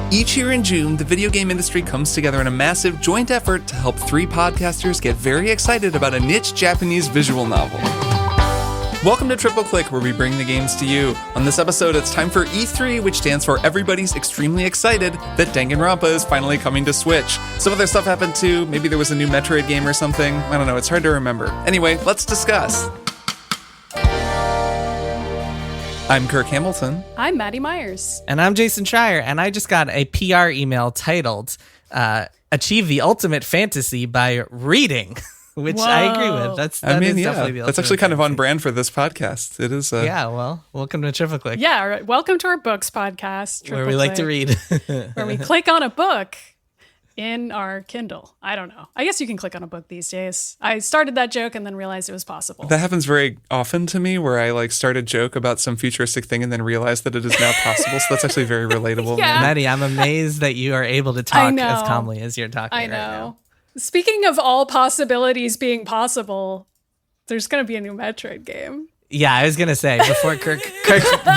Each year in June, the video game industry comes together in a massive joint effort to help 3 podcasters get very excited about a niche Japanese visual novel. Welcome to Triple Click, where we bring the games to you. On this episode, it's time for E3, which stands for Everybody's Extremely Excited that Danganronpa is finally coming to Switch. Some other stuff happened too. Maybe there was a new Metroid game or something. I don't know, it's hard to remember. Anyway, let's discuss. I'm Kirk Hamilton. I'm Maddy Myers. And I'm Jason Schreier, and I just got a PR email titled, Achieve the Ultimate Fantasy by Reading. Which I agree with. That's definitely the That's actually kind of on brand for this podcast. It is. Yeah, well, welcome to Triple Click. Yeah, right. Welcome to our books podcast, where we like to read. Where we click on a book in our Kindle. I don't know. I guess you can click on a book these days. I started that joke and then realized it was possible. That happens very often to me, where I start a joke about some futuristic thing and then realize that it is now possible. So that's actually very relatable. Yeah. Maddy, I'm amazed that you are able to talk as calmly as you're talking right now. Speaking of all possibilities being possible, there's going to be a new Metroid game. Yeah, I was going to say, before Kirk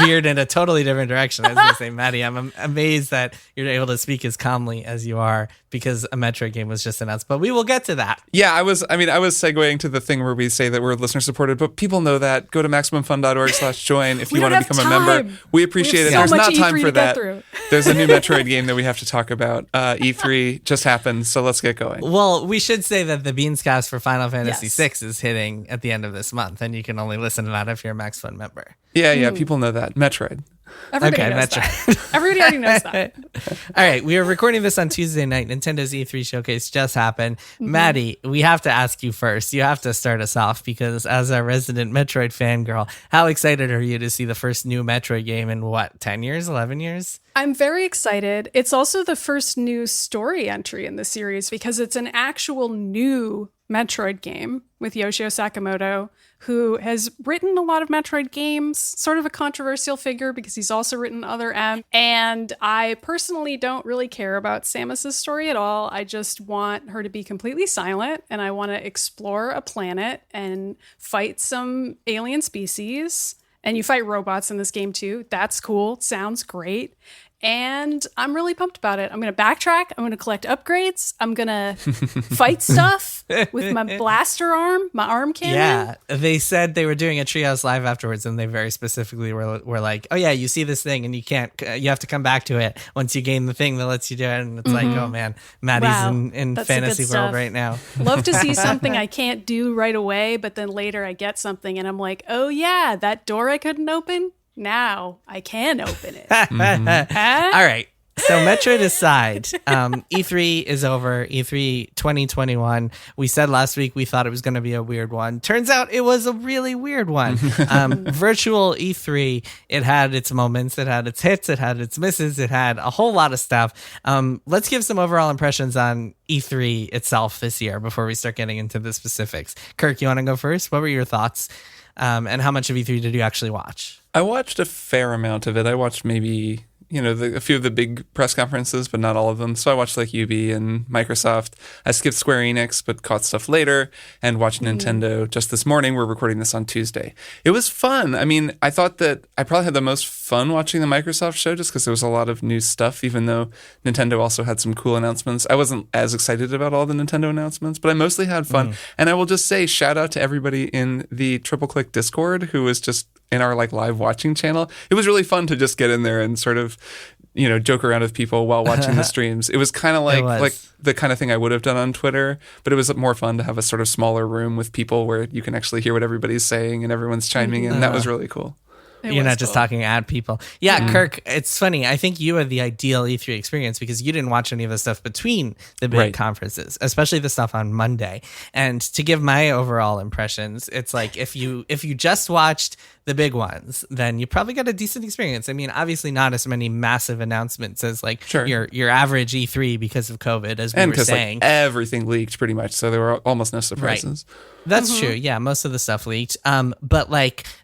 veered in a totally different direction, I was going to say, Maddy, I'm amazed that you're able to speak as calmly as you are because a Metroid game was just announced. But we will get to that. Yeah, I was segueing to the thing where we say that we're listener supported, but people know that. Go to MaximumFun.org/join if you want to become a member. We appreciate it. There's not time for that. There's a new Metroid game that we have to talk about. E3 just happened, so let's get going. Well, we should say that the Beanscast for Final Fantasy VI is hitting at the end of this month, and you can only listen to that if you're a Max Fun member. Yeah, people know that. Metroid. Everybody knows that. Everybody already knows that. All right, we are recording this on Tuesday night. Nintendo's E3 showcase just happened. Maddy, we have to ask you first. You have to start us off because as a resident Metroid fangirl, how excited are you to see the first new Metroid game in 10 years, 11 years? I'm very excited. It's also the first new story entry in the series because it's an actual new Metroid game with Yoshio Sakamoto, who has written a lot of Metroid games, sort of a controversial figure because he's also written other M. And I personally don't really care about Samus's story at all. I just want her to be completely silent, and I want to explore a planet and fight some alien species. And you fight robots in this game too. That's cool. Sounds great. And I'm really pumped about it. I'm going to backtrack. I'm going to collect upgrades. I'm going to fight stuff with my blaster arm, my arm cannon. Yeah, they said they were doing a Treehouse Live afterwards, and they very specifically were like, oh yeah, you see this thing, and you have to come back to it once you gain the thing that lets you do it. And it's like, oh man, Maddy's in fantasy world right now. Love to see something I can't do right away, but then later I get something, and I'm like, oh yeah, that door I couldn't open? Now I can open it. All right. So Metroid aside, E3 is over. E3 2021. We said last week we thought it was going to be a weird one. Turns out it was a really weird one. Virtual E3, it had its moments, it had its hits, it had its misses, it had a whole lot of stuff. Let's give some overall impressions on E3 itself this year before we start getting into the specifics. Kirk, you want to go first? What were your thoughts? And how much of E3 did you actually watch? I watched a fair amount of it. I watched maybe, a few of the big press conferences, but not all of them. So I watched Ubi and Microsoft. I skipped Square Enix, but caught stuff later and watched Nintendo just this morning. We're recording this on Tuesday. It was fun. I mean, I thought that I probably had the most fun watching the Microsoft show just because there was a lot of new stuff, even though Nintendo also had some cool announcements. I wasn't as excited about all the Nintendo announcements, but I mostly had fun. And I will just say shout out to everybody in the Triple Click Discord who was just in our live watching channel. It was really fun to just get in there and sort of, joke around with people while watching the streams. It was kind of like the kind of thing I would have done on Twitter, but it was more fun to have a sort of smaller room with people where you can actually hear what everybody's saying and everyone's chiming in. That was really cool. You're not just talking at people. Yeah, Kirk, it's funny. I think you had the ideal E3 experience because you didn't watch any of the stuff between the big conferences, especially the stuff on Monday. And to give my overall impressions, it's like if you just watched the big ones, then you probably got a decent experience. I mean, obviously not as many massive announcements as your average E3 because of COVID, as we were saying. Everything leaked pretty much, so there were almost no surprises. Right. That's true. Yeah, most of the stuff leaked. But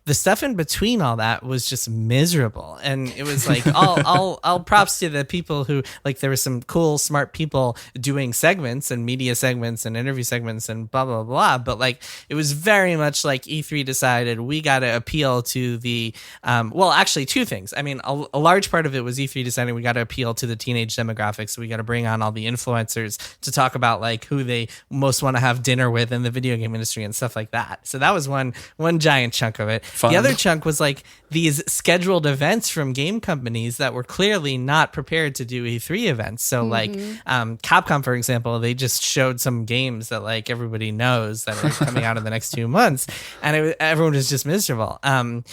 the stuff in between all that was just miserable. And it was like all props to the people who there were some cool, smart people doing segments and media segments and interview segments and blah, blah, blah. But it was very much like E3 decided we got to appeal appeal to the, well, actually two things. I mean, a large part of it was E3 deciding we got to appeal to the teenage demographics. So we got to bring on all the influencers to talk about like who they most want to have dinner with in the video game industry and stuff like that. So that was one giant chunk of it. Fun. The other chunk was like these scheduled events from game companies that were clearly not prepared to do E3 events. So like Capcom, for example, they just showed some games that like everybody knows that are coming out in the next 2 months, and everyone was just miserable. Some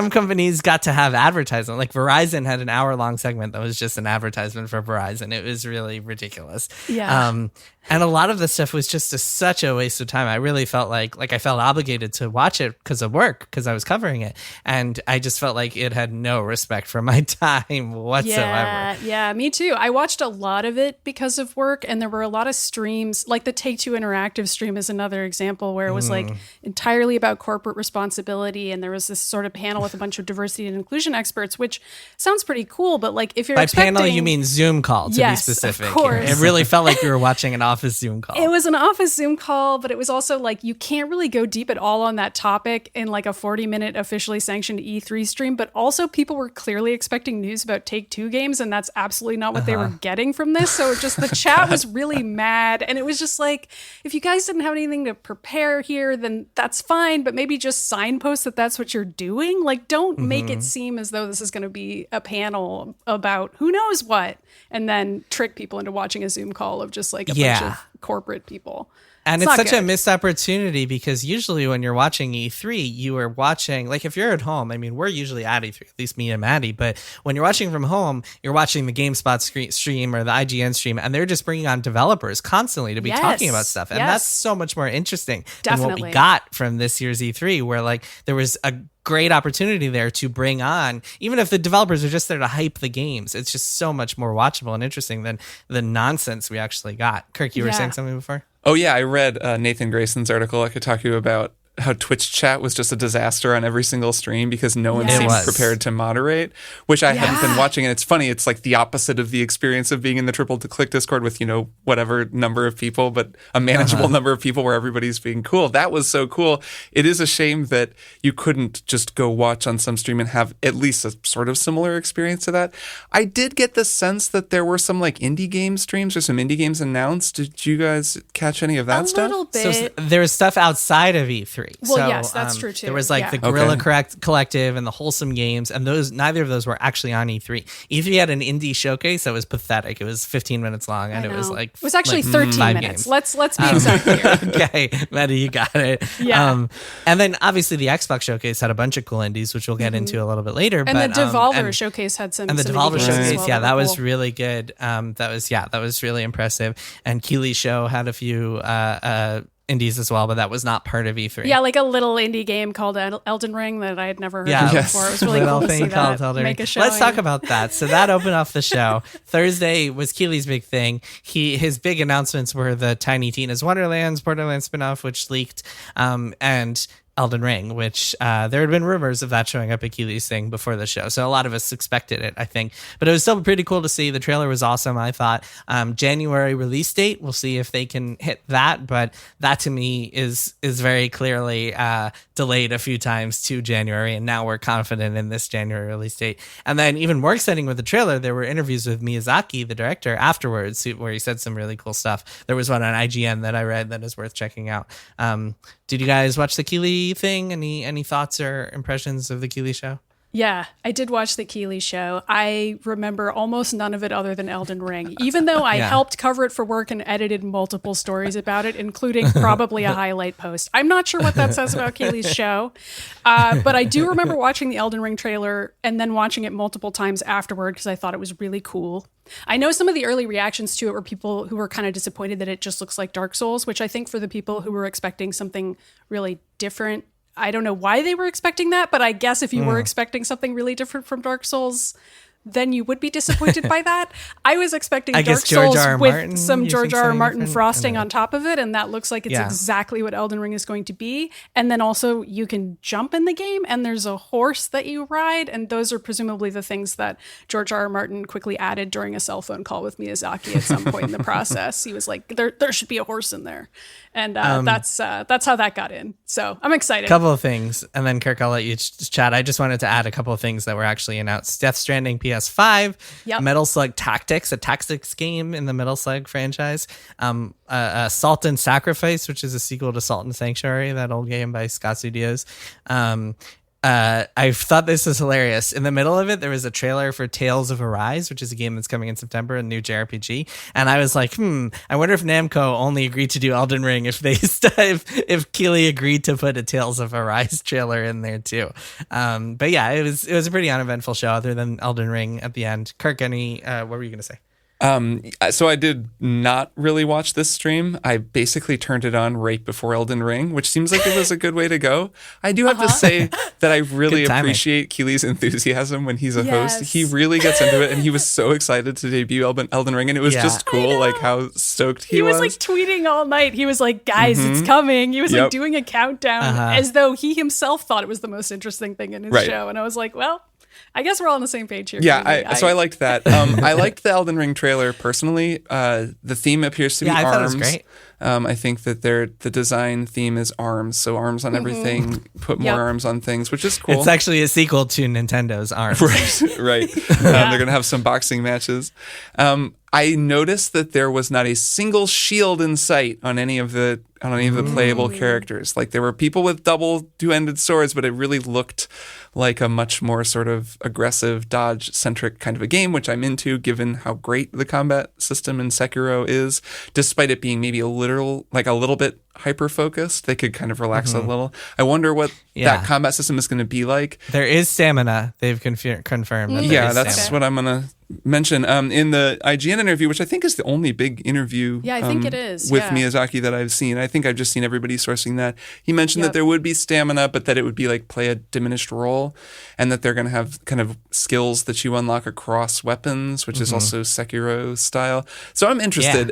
companies got to have advertisement. Like Verizon had an hour-long segment that was just an advertisement for Verizon. It was really ridiculous. Yeah. And a lot of the stuff was just such a waste of time. I really felt like I felt obligated to watch it because of work, because I was covering it. And I just felt like it had no respect for my time whatsoever. Yeah, me too. I watched a lot of it because of work, and there were a lot of streams, like the Take-Two Interactive stream is another example where it was like entirely about corporate responsibility, and there was this sort of panel with a bunch of diversity and inclusion experts, which sounds pretty cool, but like if you're By panel, you mean Zoom call, to be specific. Of course. It really felt like you were watching an office Zoom call. It was an office Zoom call, but it was also like you can't really go deep at all on that topic in like a 40-minute officially sanctioned E3 stream, but also people were clearly expecting news about Take-Two games, and that's absolutely not what they were getting from this. So just the chat was really mad, and it was just like, if you guys didn't have anything to prepare here, then that's fine, but maybe just signpost that that's what you're doing. Like, don't make it seem as though this is going to be a panel about who knows what, and then trick people into watching a Zoom call of just like a bunch of corporate people. And it's such a missed opportunity, because usually when you're watching E3, you are watching, like if you're at home, I mean, we're usually at E3, at least me and Maddy, but when you're watching from home, you're watching the GameSpot stream or the IGN stream, and they're just bringing on developers constantly to be talking about stuff. And that's so much more interesting than what we got from this year's E3, where like there was a great opportunity there to bring on, even if the developers are just there to hype the games, it's just so much more watchable and interesting than the nonsense we actually got. Kirk, you were saying something before? Oh, yeah. I read Nathan Grayson's article at Kotaku about how Twitch chat was just a disaster on every single stream because no one seemed prepared to moderate, which I hadn't been watching. And it's funny, it's like the opposite of the experience of being in the triple to click Discord with, you know, whatever number of people, but a manageable number of people where everybody's being cool. That was so cool. It is a shame that you couldn't just go watch on some stream and have at least a sort of similar experience to that. I did get the sense that there were some like indie game streams or some indie games announced. Did you guys catch any of that stuff? A little bit. So there was stuff outside of E3. Well, yes, that's true too. There was like the Guerrilla Collective and the Wholesome Games, and neither of those were actually on E3. E3 had an indie showcase that was pathetic. It was 15 minutes long, and it was like it was actually 13 minutes. Let's be exact here. Okay, Maddy, you got it. Yeah. And then obviously the Xbox showcase had a bunch of cool indies, which we'll get into a little bit later. And the Devolver showcase had some. And the Devolver showcase, well, that was really good. That was really impressive. And Keeley's show had a few indies as well, but that was not part of E3. Yeah, like a little indie game called Elden Ring that I had never heard of before. It was really cool to see that make a showing. Let's talk about that. So that opened off the show. Thursday was Keeley's big thing. His big announcements were the Tiny Tina's Wonderlands Borderlands spinoff, which leaked, and Elden Ring, which there had been rumors of that showing up at Keeley's thing before the show. So a lot of us expected it, I think. But it was still pretty cool to see. The trailer was awesome, I thought. January release date, we'll see if they can hit that. But that to me is very clearly delayed a few times to January. And now we're confident in this January release date. And then even more exciting with the trailer, there were interviews with Miyazaki, the director, afterwards, where he said some really cool stuff. There was one on IGN that I read that is worth checking out. Did you guys watch the Keeley thing? Any thoughts or impressions of the Keeley show? Yeah, I did watch the Keeley show. I remember almost none of it other than Elden Ring, even though I helped cover it for work and edited multiple stories about it, including probably a highlight post. I'm not sure what that says about Keeley's show, but I do remember watching the Elden Ring trailer and then watching it multiple times afterward because I thought it was really cool. I know some of the early reactions to it were people who were kind of disappointed that it just looks like Dark Souls, which I think for the people who were expecting something really different, I don't know why they were expecting that, but I guess if you were expecting something really different from Dark Souls, then you would be disappointed by that. I was expecting I Dark guess George Souls R. R. with Martin, some you George think R. R. something Martin different? frosting on top of it, and that looks like it's exactly what Elden Ring is going to be. And then also you can jump in the game, and there's a horse that you ride, and those are presumably the things that George R. R. Martin quickly added during a cell phone call with Miyazaki at some point in the process. He was like, there should be a horse in there. And that's how that got in. So I'm excited. Couple of things, and then Kirk, I'll let you chat. I just wanted to add a couple of things that were actually announced. Death Stranding PS5, Metal Slug Tactics, a tactics game in the Metal Slug franchise, Salt and Sacrifice, which is a sequel to Salt and Sanctuary, that old game by Scott Studios. I thought this was hilarious. In the middle of it, there was a trailer for Tales of Arise, which is a game that's coming in September, a new JRPG. And I was like, I wonder if Namco only agreed to do Elden Ring if they if Keighley agreed to put a Tales of Arise trailer in there too. But yeah, it was a pretty uneventful show other than Elden Ring at the end. Kirk, what were you going to say? So I did not really watch this stream. I basically turned it on right before Elden Ring, which seems like it was a good way to go. I do have to say that I really appreciate Keely's enthusiasm when he's a host. He really gets into it, and he was so excited to debut Elden Ring, and it was just cool, like how stoked he was. He was like tweeting all night. He was like, guys, it's coming. He was like doing a countdown as though he himself thought it was the most interesting thing in his show. And I was like, well, I guess we're all on the same page here. Yeah, so I liked that. I liked the Elden Ring trailer personally. The theme appears to be arms. I thought it was great. I think that the design theme is arms, so arms on everything, put more arms on things, which is cool. It's actually a sequel to Nintendo's Arms. Right. They're going to have some boxing matches. I noticed that there was not a single shield in sight on any of the playable characters. Like there were people with double two-ended swords, but it really looked like a much more sort of aggressive, dodge-centric kind of a game, which I'm into given how great the combat system in Sekiro is, despite it being maybe a little bit hyper-focused. They could kind of relax a little. I wonder what that combat system is going to be like. There is stamina. They've confirmed. That that's what I'm going to mention. In the IGN interview, which I think is the only big interview I think it is, with Miyazaki that I've seen. I think I've just seen everybody sourcing that. He mentioned that there would be stamina, but that it would be like play a diminished role, and that they're going to have kind of skills that you unlock across weapons, which is also Sekiro style. So I'm interested.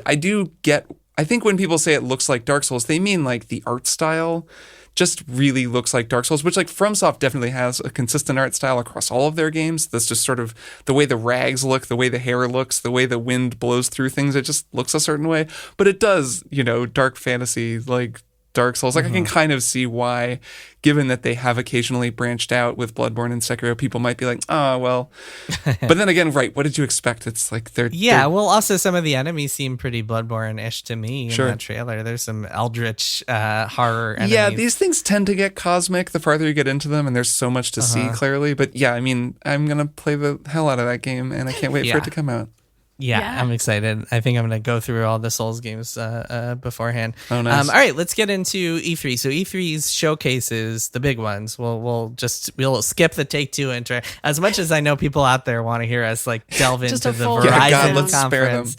I think when people say it looks like Dark Souls, they mean like the art style just really looks like Dark Souls, which like FromSoft definitely has a consistent art style across all of their games. That's just sort of the way the rags look, the way the hair looks, the way the wind blows through things. It just looks a certain way. But it does, dark fantasy like Dark Souls. Like I can kind of see why, given that they have occasionally branched out with Bloodborne and Sekiro, people might be like, oh, well. But then again, right, what did you expect? It's like they're... well, also some of the enemies seem pretty Bloodborne-ish to me in that trailer. There's some eldritch horror enemies. Yeah, these things tend to get cosmic the farther you get into them, and there's so much to see clearly. But yeah, I mean, I'm going to play the hell out of that game, and I can't wait for it to come out. Yeah, I'm excited. I think I'm going to go through all the Souls games beforehand. Oh, nice. All right, let's get into E3. So E3's showcases, the big ones. We'll skip the Take-Two intro. As much as I know people out there want to hear us like delve into the Verizon conference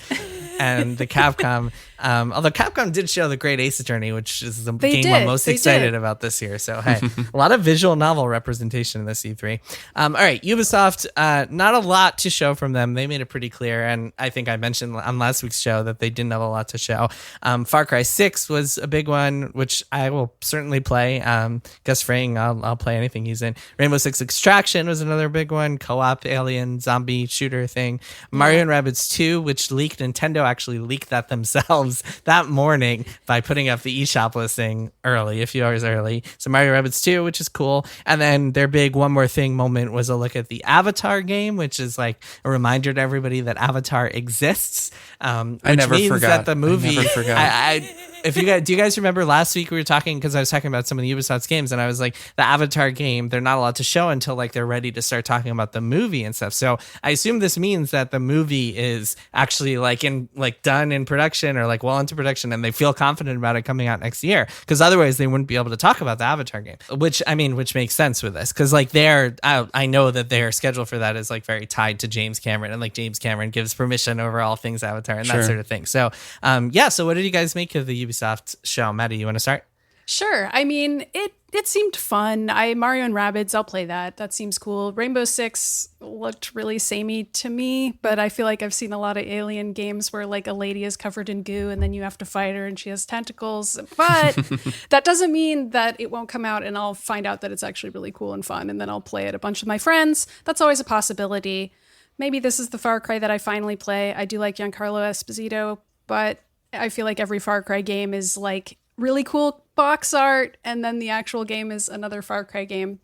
and the Capcom. Although Capcom did show the Great Ace Attorney, which is the game I'm most excited about this year. So, hey, a lot of visual novel representation in this E3. All right, Ubisoft, not a lot to show from them. They made it pretty clear, and I think I mentioned on last week's show that they didn't have a lot to show. Far Cry 6 was a big one, which I will certainly play. Gus Fring, I'll play anything he's in. Rainbow Six Extraction was another big one. Co-op alien zombie shooter thing. Mario and Rabbids 2, which leaked. Nintendo actually leaked that themselves that morning by putting up the eShop listing early, a few hours early. So Mario Rabbids 2, which is cool. And then their big one more thing moment was a look at the Avatar game, which is like a reminder to everybody that Avatar exists. I never forgot. That the movie, I never forgot. Do you guys remember last week we were talking, because I was talking about some of the Ubisoft games, and I was like, the Avatar game, they're not allowed to show until like they're ready to start talking about the movie and stuff. So I assume this means that the movie is actually done in production or like well into production, and they feel confident about it coming out next year, because otherwise they wouldn't be able to talk about the Avatar game, which makes sense with this, because like I know that their schedule for that is like very tied to James Cameron, and like James Cameron gives permission over all things Avatar and that sort of thing. So so what did you guys make of the Ubisoft show? Maddy, you want to start? Sure. I mean, it seemed fun. Mario and Rabbids, I'll play that. That seems cool. Rainbow Six looked really samey to me, but I feel like I've seen a lot of Alien games where like a lady is covered in goo and then you have to fight her and she has tentacles. But that doesn't mean that it won't come out and I'll find out that it's actually really cool and fun and then I'll play it a bunch with my friends. That's always a possibility. Maybe this is the Far Cry that I finally play. I do like Giancarlo Esposito, but I feel like every Far Cry game is like really cool box art, and then the actual game is another Far Cry game.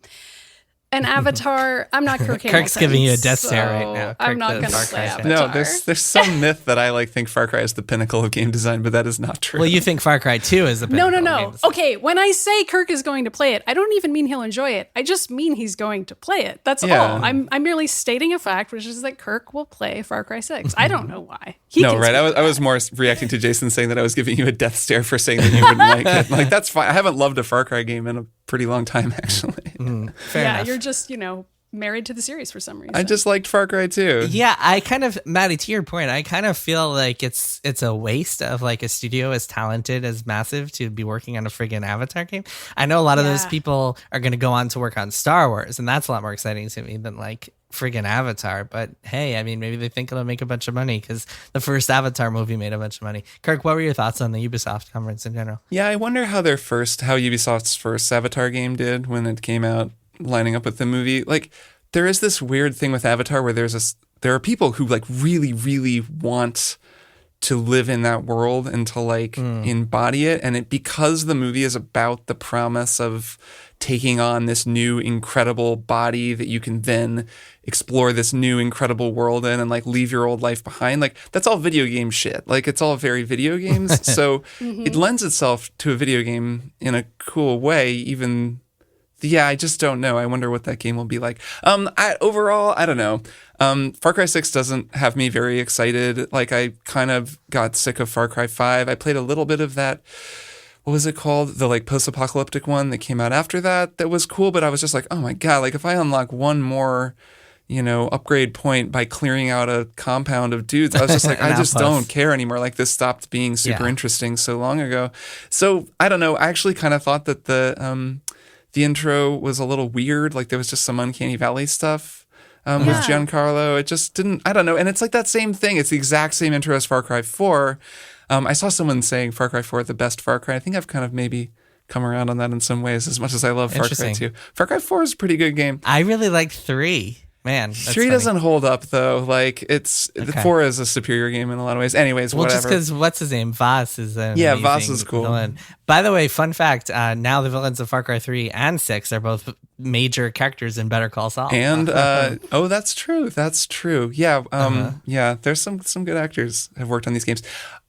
And Avatar, I'm not Kirk Kirk's giving you a death stare right now. I'm not going to Far play Cry Avatar. No, there's some myth that I like think Far Cry is the pinnacle of game design, but that is not true. Well, you think Far Cry 2 is the pinnacle? No. Okay, when I say Kirk is going to play it, I don't even mean he'll enjoy it. I just mean he's going to play it. That's all. I'm merely stating a fact, which is that Kirk will play Far Cry 6. I don't know why. I was more reacting to Jason saying that I was giving you a death stare for saying that you wouldn't like it. Like, that's fine. I haven't loved a Far Cry game in a pretty long time, actually. Fair enough. You're just, married to the series for some reason. I just liked Far Cry 2. Yeah, I kind of, Maddy, to your point, I kind of feel like it's a waste of like a studio as talented as Massive to be working on a friggin' Avatar game. I know a lot of those people are going to go on to work on Star Wars, and that's a lot more exciting to me than like friggin' Avatar. But hey, I mean, maybe they think it'll make a bunch of money because the first Avatar movie made a bunch of money. Kirk, what were your thoughts on the Ubisoft conference in general? Yeah, I wonder how Ubisoft's first Avatar game did when it came out, lining up with the movie. Like, there is this weird thing with Avatar where there are people who like really, really want to live in that world and to like embody it. And because the movie is about the promise of taking on this new incredible body that you can then explore this new incredible world in and like leave your old life behind. Like, that's all video game shit. Like, it's all very video games. So it lends itself to a video game in a cool way, even. Yeah, I just don't know. I wonder what that game will be like. Overall, I don't know. Far Cry 6 doesn't have me very excited. Like, I kind of got sick of Far Cry 5. I played a little bit of that. What was it called? The like post-apocalyptic one that came out after that. That was cool, but I was just like, oh my God, like if I unlock one more, upgrade point by clearing out a compound of dudes, I was just like, I just don't care anymore. Like, this stopped being super interesting so long ago. So I don't know. I actually kind of thought that the intro was a little weird. Like, there was just some Uncanny Valley stuff with Giancarlo. It just didn't, I don't know. And it's like that same thing. It's the exact same intro as Far Cry 4. I saw someone saying Far Cry 4 the best Far Cry. I think I've kind of maybe come around on that in some ways, as much as I love Far Cry 2. Far Cry 4 is a pretty good game. I really like 3. Man, 3 doesn't hold up though. Like, the 4 is a superior game in a lot of ways. Anyways, whatever. Just because what's his name, Voss is Voss is cool. Villain. By the way, fun fact: now the villains of Far Cry 3 and 6 are both major characters in Better Call Saul. And that's true. That's true. Yeah. Yeah. There's some good actors have worked on these games.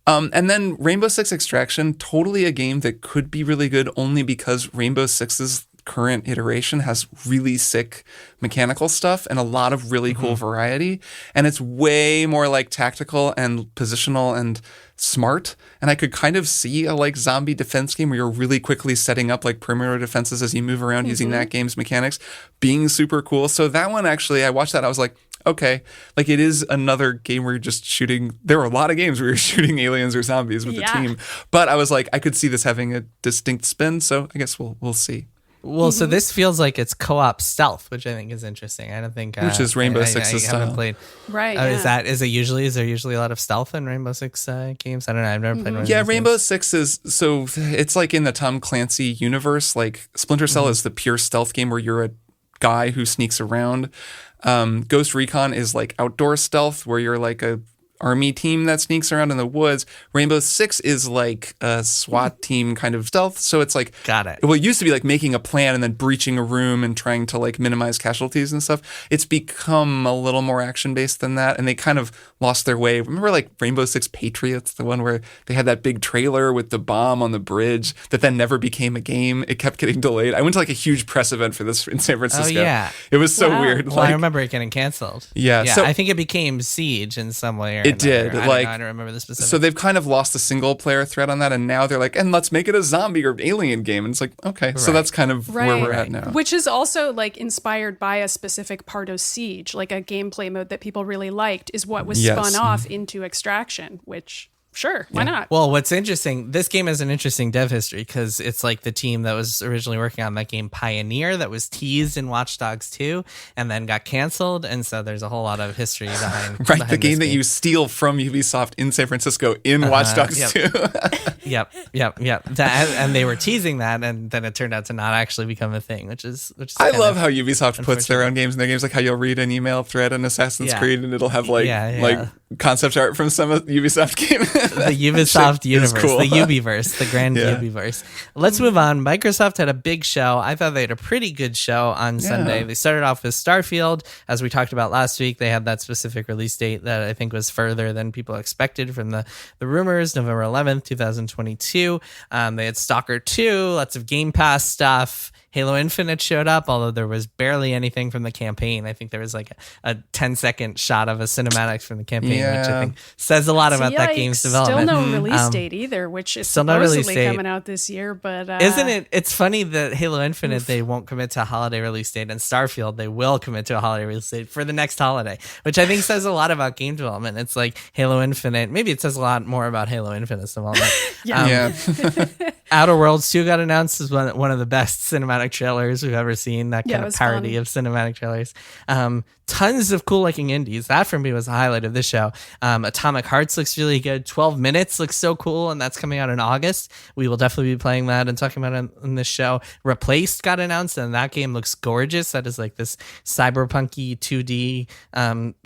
And then Rainbow Six Extraction, totally a game that could be really good only because Rainbow Six's current iteration has really sick mechanical stuff and a lot of really cool variety. And it's way more like tactical and positional and smart. And I could kind of see a like zombie defense game where you're really quickly setting up like perimeter defenses as you move around using that game's mechanics being super cool. So that one, actually, I watched that. I was like, okay, like it is another game where you're just shooting. There are a lot of games where you're shooting aliens or zombies with the team. But I was like, I could see this having a distinct spin. So I guess we'll see. Well, so this feels like it's co-op stealth, which I think is interesting. I don't think which is Rainbow Six's style. Haven't played. Right. Is there usually a lot of stealth in Rainbow Six games? I don't know. I've never played one. Yeah, Rainbow Six is it's like in the Tom Clancy universe. Like Splinter Cell is the pure stealth game where you're a guy who sneaks around. Ghost Recon is like outdoor stealth where you're like a army team that sneaks around in the woods. Rainbow Six is like a SWAT team kind of stealth. So it's like, got it. Well, it used to be like making a plan and then breaching a room and trying to like minimize casualties and stuff. It's become a little more action based than that. And they kind of lost their way. Remember like Rainbow Six Patriots, the one where they had that big trailer with the bomb on the bridge that then never became a game. It kept getting delayed. I went to like a huge press event for this in San Francisco. Oh, yeah. It was so weird. Well, I remember it getting canceled. Yeah. So I think it became Siege in some way or it did. I don't remember the specifics. So they've kind of lost the single player thread on that, and now they're like, and let's make it a zombie or alien game. And it's like, okay, so that's kind of where we're at now. Which is also like inspired by a specific part of Siege, like a gameplay mode that people really liked is what was spun off into Extraction, which sure, why not? Well, what's interesting, this game has an interesting dev history because it's like the team that was originally working on that game Pioneer that was teased in Watch Dogs 2 and then got canceled. And so there's a whole lot of history behind Right, the game that you steal from Ubisoft in San Francisco in Watch Dogs 2. Yep. And they were teasing that, and then it turned out to not actually become a thing, which is I love how Ubisoft puts their own games in their games, like how you'll read an email thread in Assassin's Creed and it'll have like concept art from some Ubisoft game. The Ubisoft universe, cool. the Ubiverse, the grand Ubiverse. Let's move on. Microsoft had a big show. I thought they had a pretty good show on Sunday. They started off with Starfield. As we talked about last week, they had that specific release date that I think was further than people expected from the rumors, November 11th, 2022. They had Stalker 2, lots of Game Pass stuff. Halo Infinite showed up, although there was barely anything from the campaign. I think there was like a 10-second shot of a cinematics from the campaign, which I think says a lot about that game's development. Still no release date either, which is supposedly coming out this year. But isn't it? It's funny that Halo Infinite, they won't commit to a holiday release date, and Starfield, they will commit to a holiday release date for the next holiday, which I think says a lot about game development. It's like Halo Infinite. Maybe it says a lot more about Halo Infinite's development. Outer Worlds 2 got announced as one of the best cinematic trailers we've ever seen. That kind of parody of cinematic trailers. Tons of cool looking indies. That for me was the highlight of this show. Atomic Hearts looks really good. 12 Minutes looks so cool, and that's coming out in August. We will definitely be playing that and talking about it in this show. Replaced got announced, and that game looks gorgeous. That is like this cyberpunky 2D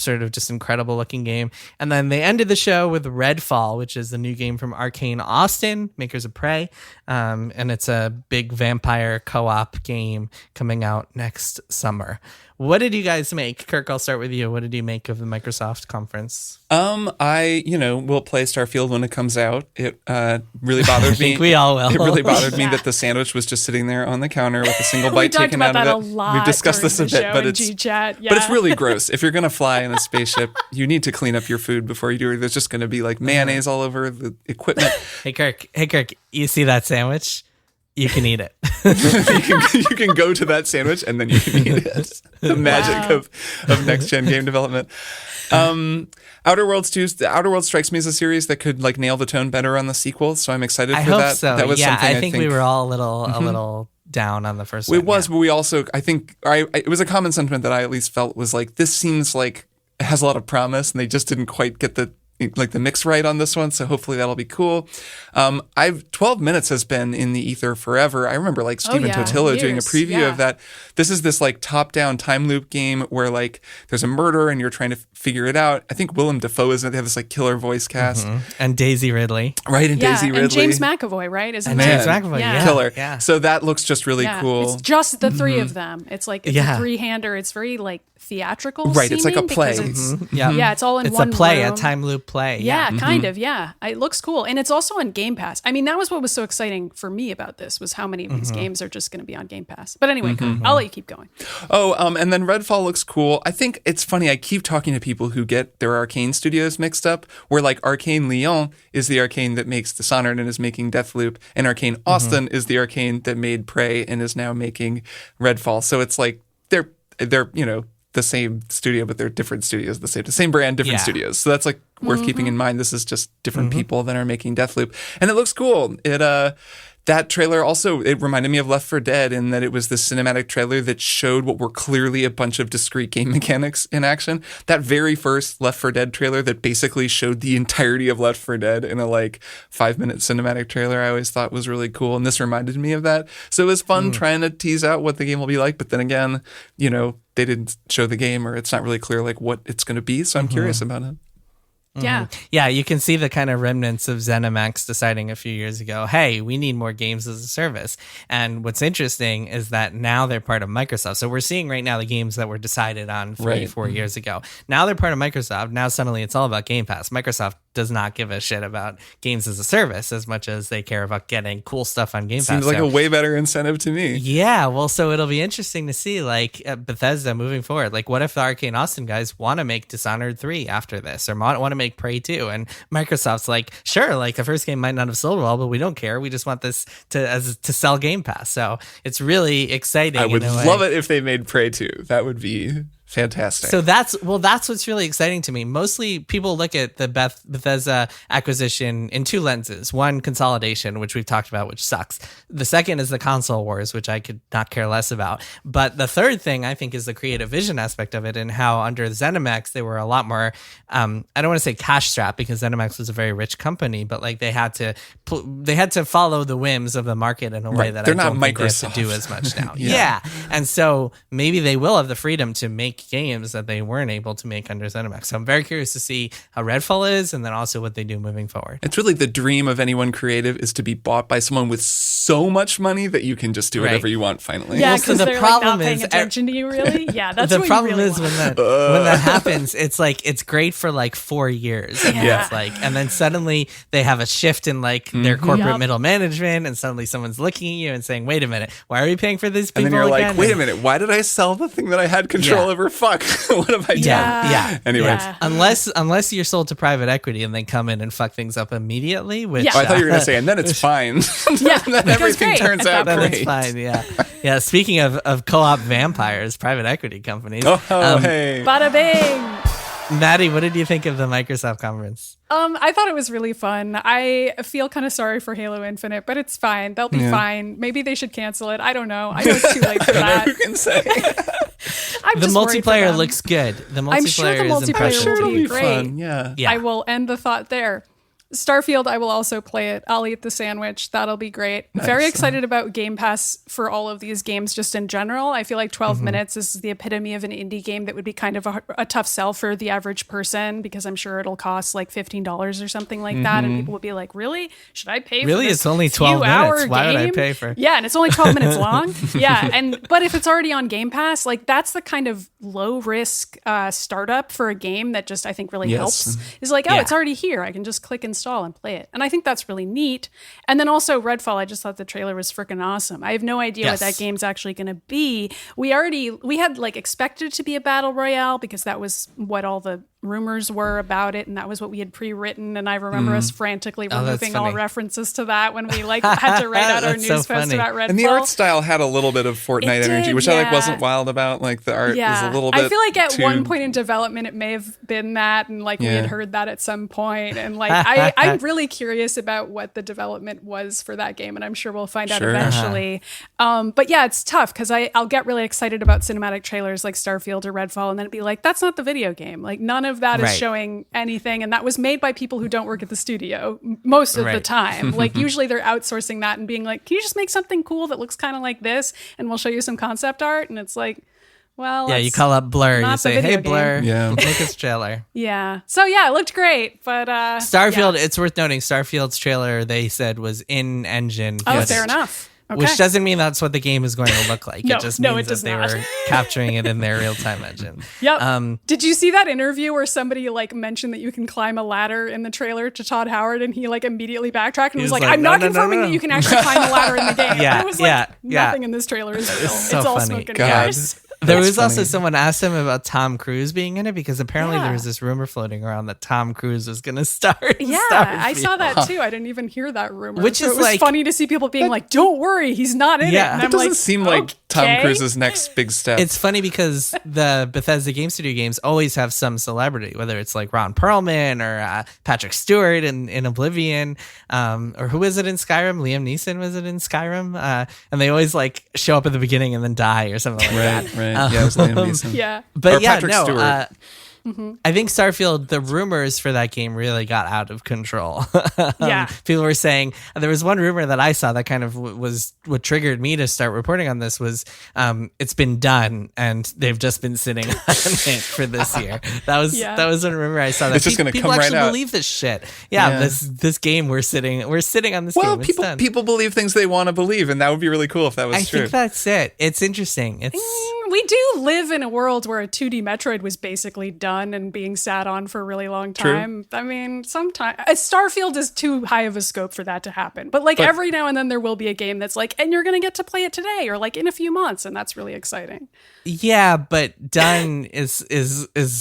sort of just incredible looking game. And then they ended the show with Redfall, which is the new game from Arcane Austin, makers of Prey. And it's a big vampire co-op game coming out next summer. What did you guys make? Kirk, I'll start with you. What did you make of the Microsoft conference? I will play Starfield when it comes out. It really bothered me. I think we all will. It really bothered me that the sandwich was just sitting there on the counter with a single bite taken out of it. We've discussed this a bit, but it's really gross. If you're gonna fly in a spaceship, you need to clean up your food before you do it. There's just gonna be like mayonnaise all over the equipment. Hey Kirk, you see that sandwich? You can eat it. you can go to that sandwich and then you can eat it. The magic of next gen game development. Outer Worlds 2. The Outer Worlds strikes me as a series that could like nail the tone better on the sequel, so I'm excited for that. I hope so. That was something I think we were all a little down on the first one. It was, but we also, I think, it was a common sentiment that I at least felt was like, this seems like it has a lot of promise, and they just didn't quite get the mix right on this one, so hopefully that'll be cool. 12 Minutes has been in the ether forever. I remember like Stephen Totillo doing a preview of that. This is this like top-down time loop game where like there's a murder and you're trying to figure it out. I think Willem Dafoe is in it. They have this like killer voice cast. And Daisy Ridley. Right, and Daisy Ridley. And James McAvoy, right? James McAvoy, killer. Yeah. So that looks just really cool. It's just the three of them. It's like it's a three-hander. It's very like theatrical. Right, it's like a play. It's all in one It's a play, room. a time loop play. Yeah, kind of, yeah. It looks cool. And it's also on Game Pass. I mean, that was what was so exciting for me about this, was how many of these games are just going to be on Game Pass. But anyway, I'll let you keep going. And then Redfall looks cool. I think it's funny, I keep talking to people who get their Arcane studios mixed up, where like Arcane Lyon is the Arcane that makes Dishonored and is making Deathloop, and Arcane Austin is the Arcane that made Prey and is now making Redfall. So it's like they're the same studio, but they're different studios, the same brand, different studios. So that's like worth keeping in mind. This is just different people that are making Deathloop, and it looks cool. That trailer also, it reminded me of Left 4 Dead in that it was the cinematic trailer that showed what were clearly a bunch of discrete game mechanics in action. That very first Left 4 Dead trailer that basically showed the entirety of Left 4 Dead in a like 5-minute cinematic trailer, I always thought was really cool. And this reminded me of that. So it was fun trying to tease out what the game will be like. But then again, they didn't show the game, or it's not really clear like what it's going to be. So I'm curious about it. Yeah, you can see the kind of remnants of ZeniMax deciding a few years ago, hey, we need more games as a service. And what's interesting is that now they're part of Microsoft. So we're seeing right now the games that were decided on 4 years ago. Now they're part of Microsoft. Now suddenly it's all about Game Pass. Microsoft does not give a shit about games as a service as much as they care about getting cool stuff on Game Pass. Seems like a way better incentive to me. Yeah, well, so it'll be interesting to see, like, Bethesda moving forward. Like, what if the Arcane Austin guys want to make Dishonored 3 after this, or want to make Prey 2? And Microsoft's like, sure, like, the first game might not have sold well, but we don't care. We just want this to sell Game Pass. So it's really exciting. I would love it if they made Prey 2. That would be Fantastic. So that's what's really exciting to me. Mostly people look at the Bethesda acquisition in two lenses. One, consolidation, which we've talked about, which sucks. The second is the console wars, which I could not care less about. But the third thing I think is the creative vision aspect of it, and how under ZeniMax they were a lot more, I don't want to say cash strapped, because ZeniMax was a very rich company, but like they had to follow the whims of the market in a way that They're I don't not think they have Microsoft. to do as much now. Yeah. And so maybe they will have the freedom to make games that they weren't able to make under ZeniMax. So I'm very curious to see how Redfall is, and then also what they do moving forward. It's really the dream of anyone creative is to be bought by someone with so much money that you can just do whatever you want finally. Yeah, Well, so because the they're problem not paying is- attention to you, really. Yeah, that's The what problem you really is want. when that happens, it's like it's great for like 4 years. And Yeah. it's like, and then suddenly they have a shift in like their corporate Yup. middle management, and suddenly someone's looking at you and saying, "Wait a minute, why are we paying for these people?" And then you're again? like, wait a minute, why did I sell the thing that I had control Yeah. over? Fuck, what have I done? Yeah. Anyway. Yeah. Unless you're sold to private equity and they come in and fuck things up immediately, which Yeah. Oh, I thought you were going to say, and then it's fine. Yeah, And then it goes everything great turns at out that then great. it's fine. Yeah. Speaking of co-op vampires, private equity companies. Oh, hey. Bada bing. Maddy, what did you think of the Microsoft conference? I thought it was really fun. I feel kind of sorry for Halo Infinite, but it's fine. They'll be fine. Maybe they should cancel it. I don't know. I know it's too late for that. Who can say? I'm The just worried for multiplayer them. looks good. The multiplayer I'm sure the is multiplayer impressive. will It'll be be great. fun. Yeah. Yeah. I will end the thought there. Starfield, I will also play it. I'll eat the sandwich. That'll be great. Very excited about Game Pass for all of these games just in general. I feel like 12 minutes is the epitome of an indie game that would be kind of a tough sell for the average person, because I'm sure it'll cost like $15 or something like that. And people will be like, really? Should I pay for Really? this It's only 12 few-hour minutes. Why would I game? pay for- Yeah, and it's only 12 minutes long. Yeah, but if it's already on Game Pass, like that's the kind of low risk startup for a game that just I think really Yes. helps. Is like, oh, Yeah. it's already here. I can just click install and play it. And I think that's really neat. And then also Redfall, I just thought the trailer was freaking awesome. I have no idea what Yes. that game's actually going to be. We had like expected it to be a battle royale because that was what all the rumors were about it, and that was what we had pre-written. And I remember us frantically Oh, that's removing all funny. references to that when we like had to write out our That's so news post funny. about Redfall. And the art style had a little bit of Fortnite It did, energy, which I like yeah. wasn't wild about. Like the art was a little bit. I feel like at too- one point in development, it may have been that, and like we Yeah. had heard that at some point, and like I'm really curious about what the development was for that game, and I'm sure we'll find out Sure. eventually. But yeah, it's tough because I'll get really excited about cinematic trailers like Starfield or Redfall, and then it'd be like, that's not the video game. Like none of that is Right. showing anything, and that was made by people who don't work at the studio most of the Right. time. Like usually they're outsourcing that and being like, can you just make something cool that looks kind of like this, and we'll show you some concept art, and it's like, well, Yeah, you that's call up Blur. not You the say, video "Hey, game." Blur, Yeah. make us a trailer." Yeah. So yeah, it looked great, but Starfield. yeah. It's worth noting. Starfield's trailer, they said, was in engine. Oh, footage, fair enough. Okay. Which doesn't mean that's what the game is going to look like. No, it just no, means it does that they not. were capturing it in their real-time engine. Yep. Did you see that interview where somebody like mentioned that you can climb a ladder in the trailer to Todd Howard, and he like immediately backtracked and was like, "I'm no, not no, no, confirming no. that you can actually climb a ladder in the game." Yeah, And it was like, yeah, yeah. nothing in this trailer is real. so It's all funny. smoke and God. mirrors. There That's was also funny. someone asked him about Tom Cruise being in it, because apparently Yeah. there was this rumor floating around that Tom Cruise was going to star. in Yeah, I Starfield. saw that too. I didn't even hear that rumor. Which So is it was like- funny to see people being like, "Don't worry, he's not in Yeah. it." And That I'm doesn't like, seem like Tom okay. Cruise's next big step. It's funny because the Bethesda Game Studio games always have some celebrity, whether it's like Ron Perlman or Patrick Stewart in Oblivion, or who was it in Skyrim? Liam Neeson was it in Skyrim? And they always like show up at the beginning and then die or something like that. right. Yeah, it was Liam Neeson. Yeah. But Or yeah, Patrick no. Stewart. I think Starfield, the rumors for that game really got out of control. Yeah. People were saying, there was one rumor that I saw that kind of was what triggered me to start reporting on this was it's been done and they've just been sitting on it for this year. That was a rumor I saw. That It's just gonna people come right actually out. believe this shit. Yeah, Yeah. this game we're sitting on this Well, game. It's done. people believe things they want to believe, and that would be really cool if that was I true. think that's it. It's interesting. It's We do live in a world where a 2D Metroid was basically done and being sat on for a really long True. time. I mean, sometimes Starfield is too high of a scope for that to happen. But like every now and then there will be a game that's like, and you're going to get to play it today or like in a few months, and that's really exciting. Yeah, but done is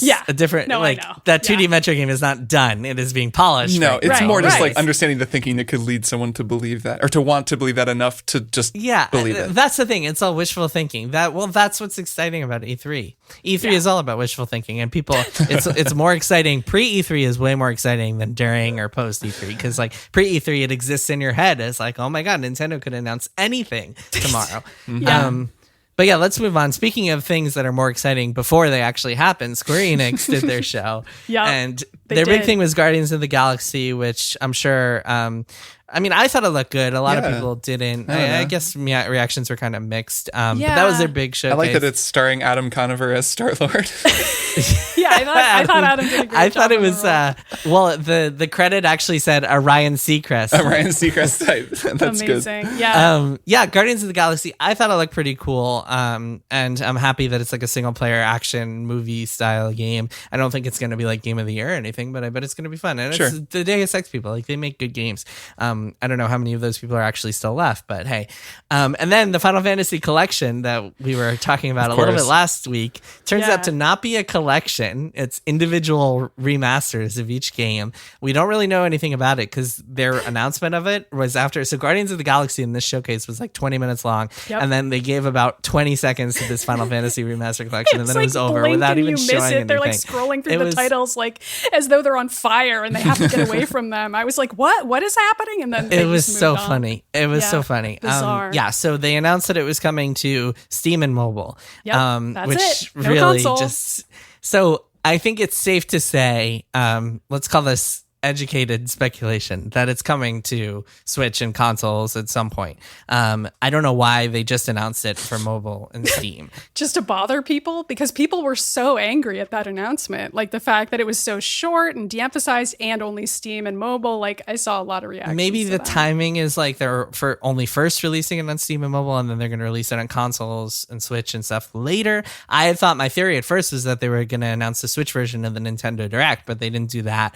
Yeah. a different No, I like know. that 2D Yeah. Metro game is not done. It is being polished. No, right it's now. more just right. like understanding the thinking that could lead someone to believe that or to want to believe that enough to just Yeah, believe it. that's the thing. It's all wishful thinking. That's what's what's exciting about E3. E3 is all about wishful thinking, and people, it's more exciting. Pre E3 is way more exciting than during or post E3, because like pre E3 it exists in your head as like, oh my god, Nintendo could announce anything tomorrow. But yeah, let's move on. Speaking of things that are more exciting before they actually happen, Square Enix did their show. And their big thing was Guardians of the Galaxy, which I'm sure, I thought it looked good. A lot of people didn't. I guess reactions were kind of mixed. But that was their big showcase. I like that it's starring Adam Conover as Star-Lord. I thought Adam did a great job. I thought it was, the credit actually said a Ryan Seacrest. A Ryan Seacrest type. That's amazing. Good. Yeah. Guardians of the Galaxy, I thought it looked pretty cool. And I'm happy that it's like a single player action movie style game. I don't think it's going to be like Game of the Year or anything, but I bet it's going to be fun. And it's the Deus Ex people. Like, they make good games. I don't know how many of those people are actually still left, but hey. And then the Final Fantasy collection that we were talking about a little bit last week turns out to not be a collection. It's individual remasters of each game. We don't really know anything about it because their announcement of it was after. So Guardians of the Galaxy in this showcase was like 20 minutes long. And then they gave about 20 seconds to this Final Fantasy remaster collection, and then it was over without even showing anything. They're like scrolling through the titles like as though they're on fire and they have to get away from them. I was like, what is happening? And then it was so funny. It was so funny. Bizarre. So they announced that it was coming to Steam and mobile. That's which it. No really console. So I think it's safe to say, let's call this educated speculation, that it's coming to Switch and consoles at some point. I don't know why they just announced it for mobile and Steam. Just to bother people, because people were so angry at that announcement. Like the fact that it was so short and de-emphasized and only Steam and mobile. Like I saw a lot of reactions. Maybe the timing is like they're for only first releasing it on Steam and mobile, and then they're going to release it on consoles and Switch and stuff later. I had thought, my theory at first was that they were going to announce the Switch version of the Nintendo Direct, but they didn't do that.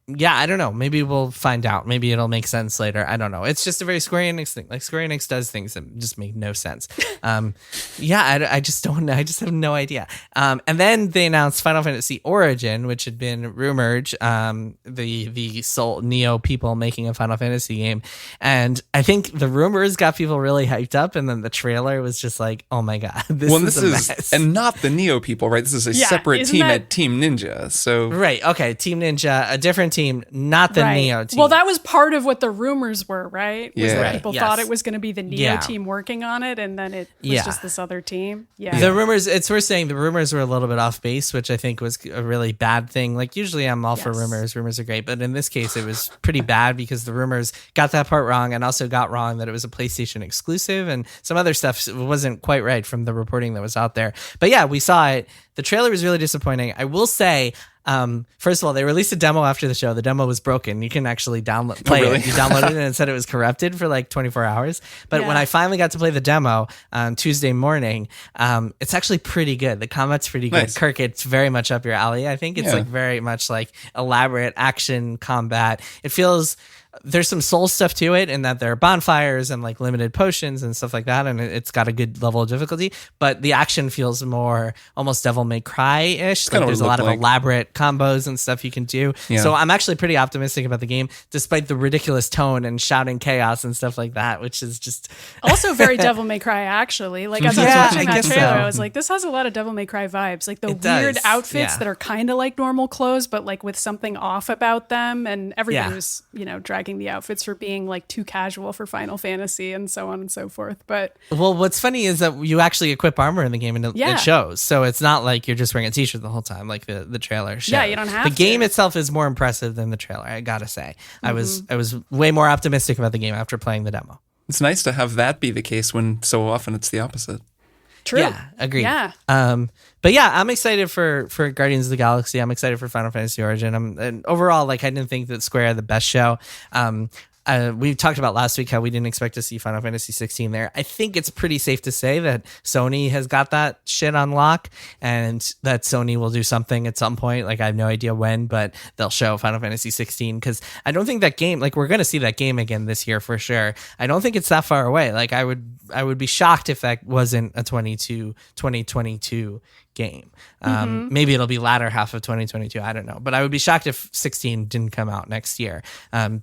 I don't know. Maybe we'll find out. Maybe it'll make sense later. I don't know. It's just a very Square Enix thing. Like, Square Enix does things that just make no sense. I just don't know. I just have no idea. And then they announced Final Fantasy Origin, which had been rumored, the Soul Neo people making a Final Fantasy game. And I think the rumors got people really hyped up, and then the trailer was just like, oh my God, this is a mess. And not the Neo people, right? This is a separate team at Team Ninja. So right. Okay. Team Ninja, a different team, not the Neo team. Well, that was part of what the rumors were, right? Yeah. That people thought it was going to be the Neo team working on it, and then it was just this other team. The rumors, it's worth saying the rumors were a little bit off base, which I think was a really bad thing. Like, usually I'm all for rumors. Rumors are great. But in this case, it was pretty bad because the rumors got that part wrong, and also got wrong that it was a PlayStation exclusive, and some other stuff wasn't quite right from the reporting that was out there. But yeah, we saw it. The trailer was really disappointing. I will say, first of all, they released a demo after the show. The demo was broken. You can actually play it. You downloaded it and it said it was corrupted for like 24 hours. But when I finally got to play the demo on Tuesday morning, it's actually pretty good. The combat's pretty good. Nice. Kirk, it's very much up your alley. I think it's like very much like elaborate action combat. It feels... There's some soul stuff to it in that there are bonfires and like limited potions and stuff like that, and it's got a good level of difficulty, but the action feels more almost Devil May Cry-ish. Like there's a lot of elaborate combos and stuff you can do. So I'm actually pretty optimistic about the game, despite the ridiculous tone and shouting chaos and stuff like that, which is just also very Devil May Cry, actually. Like as I was watching that trailer, I was like, this has a lot of Devil May Cry vibes. Like the weird outfits that are kind of like normal clothes, but like with something off about them, and everybody was, dragging the outfits for being like too casual for Final Fantasy and so on and so forth. But what's funny is that you actually equip armor in the game, and it shows. So it's not like you're just wearing a t-shirt the whole time, like the trailer shows. Yeah, you don't have the game itself is more impressive than the trailer, I gotta say. I was way more optimistic about the game after playing the demo. It's nice to have that be the case when so often it's the opposite. True. Yeah, agreed. Yeah. But yeah, I'm excited for Guardians of the Galaxy. I'm excited for Final Fantasy Origin. And overall, like, I didn't think that Square had the best show. We talked about last week how we didn't expect to see Final Fantasy 16 there. I think it's pretty safe to say that Sony has got that shit on lock, and that Sony will do something at some point. Like, I have no idea when, but they'll show Final Fantasy 16, because I don't think that game, like, we're going to see that game again this year for sure. I don't think it's that far away. Like, I would be shocked if that wasn't a 2022 game. Maybe it'll be latter half of 2022. I don't know. But I would be shocked if 16 didn't come out next year,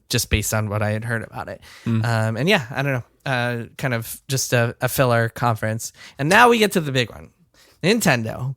just based on what I had heard about it. And yeah, I don't know. Kind of just a filler conference. And now we get to the big one. Nintendo.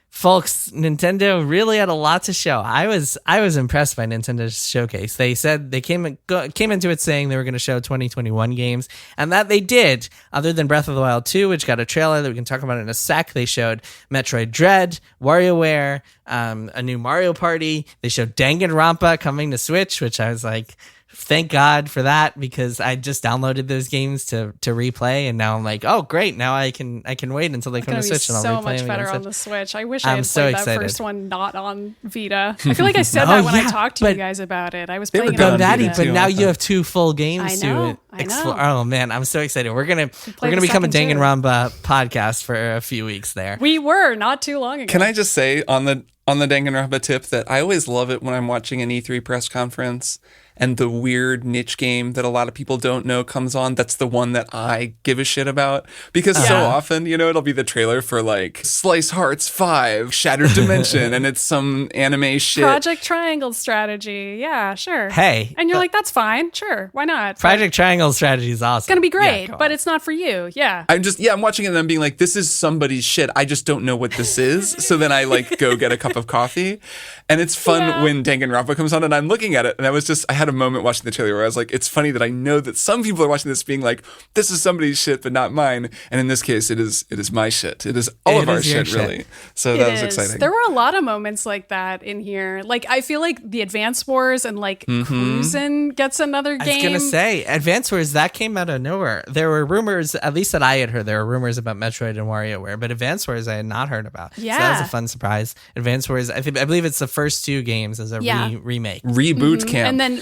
Folks, Nintendo really had a lot to show. I was impressed by Nintendo's showcase. They said they came into it saying they were going to show 2021 games, and that they did. Other than Breath of the Wild 2, which got a trailer that we can talk about in a sec, they showed Metroid Dread, WarioWare, a new Mario Party. They showed Danganronpa coming to Switch, which I was like, thank God for that, because I just downloaded those games to replay, and now I'm like, oh great, now I can wait until they come to Switch, and I'll replay them. So much better on the Switch. I wish I had played that first one not on Vita. I feel like I said that when I talked to you guys about it. I was playing it on Maddy, Vita. but now you have 2 full games to explore. Oh man, I'm so excited. We're gonna become a Danganronpa podcast for a few weeks there. We were not too long ago. Can I just say on the Danganronpa tip that I always love it when I'm watching an E3 press conference and the weird niche game that a lot of people don't know comes on. That's the one that I give a shit about, because so often, it'll be the trailer for like Slice Hearts 5, Shattered Dimension, and it's some anime shit. Project Triangle Strategy. Yeah, sure. Hey. And you're like, that's fine. Sure. Why not? Project Triangle Strategy is awesome. It's going to be great, but it's not for you. Yeah. I'm watching it and I'm being like, this is somebody's shit. I just don't know what this is. So then I like go get a cup of coffee, and it's fun when Danganronpa comes on and I'm looking at it, and I had a moment watching the trailer where I was like, it's funny that I know that some people are watching this being like, this is somebody's shit but not mine, and in this case it is my shit. It is all of our shit, really. So that was exciting. There were a lot of moments like that in here. Like, I feel like the Advance Wars and like Cruisin' gets another game. I was gonna say Advance Wars, that came out of nowhere. There were rumors, at least that I had heard, there were rumors about Metroid and WarioWare, but Advance Wars I had not heard about. Yeah. So that was a fun surprise. Advance Wars, I believe it's the first 2 games as a remake. Reboot camp. And then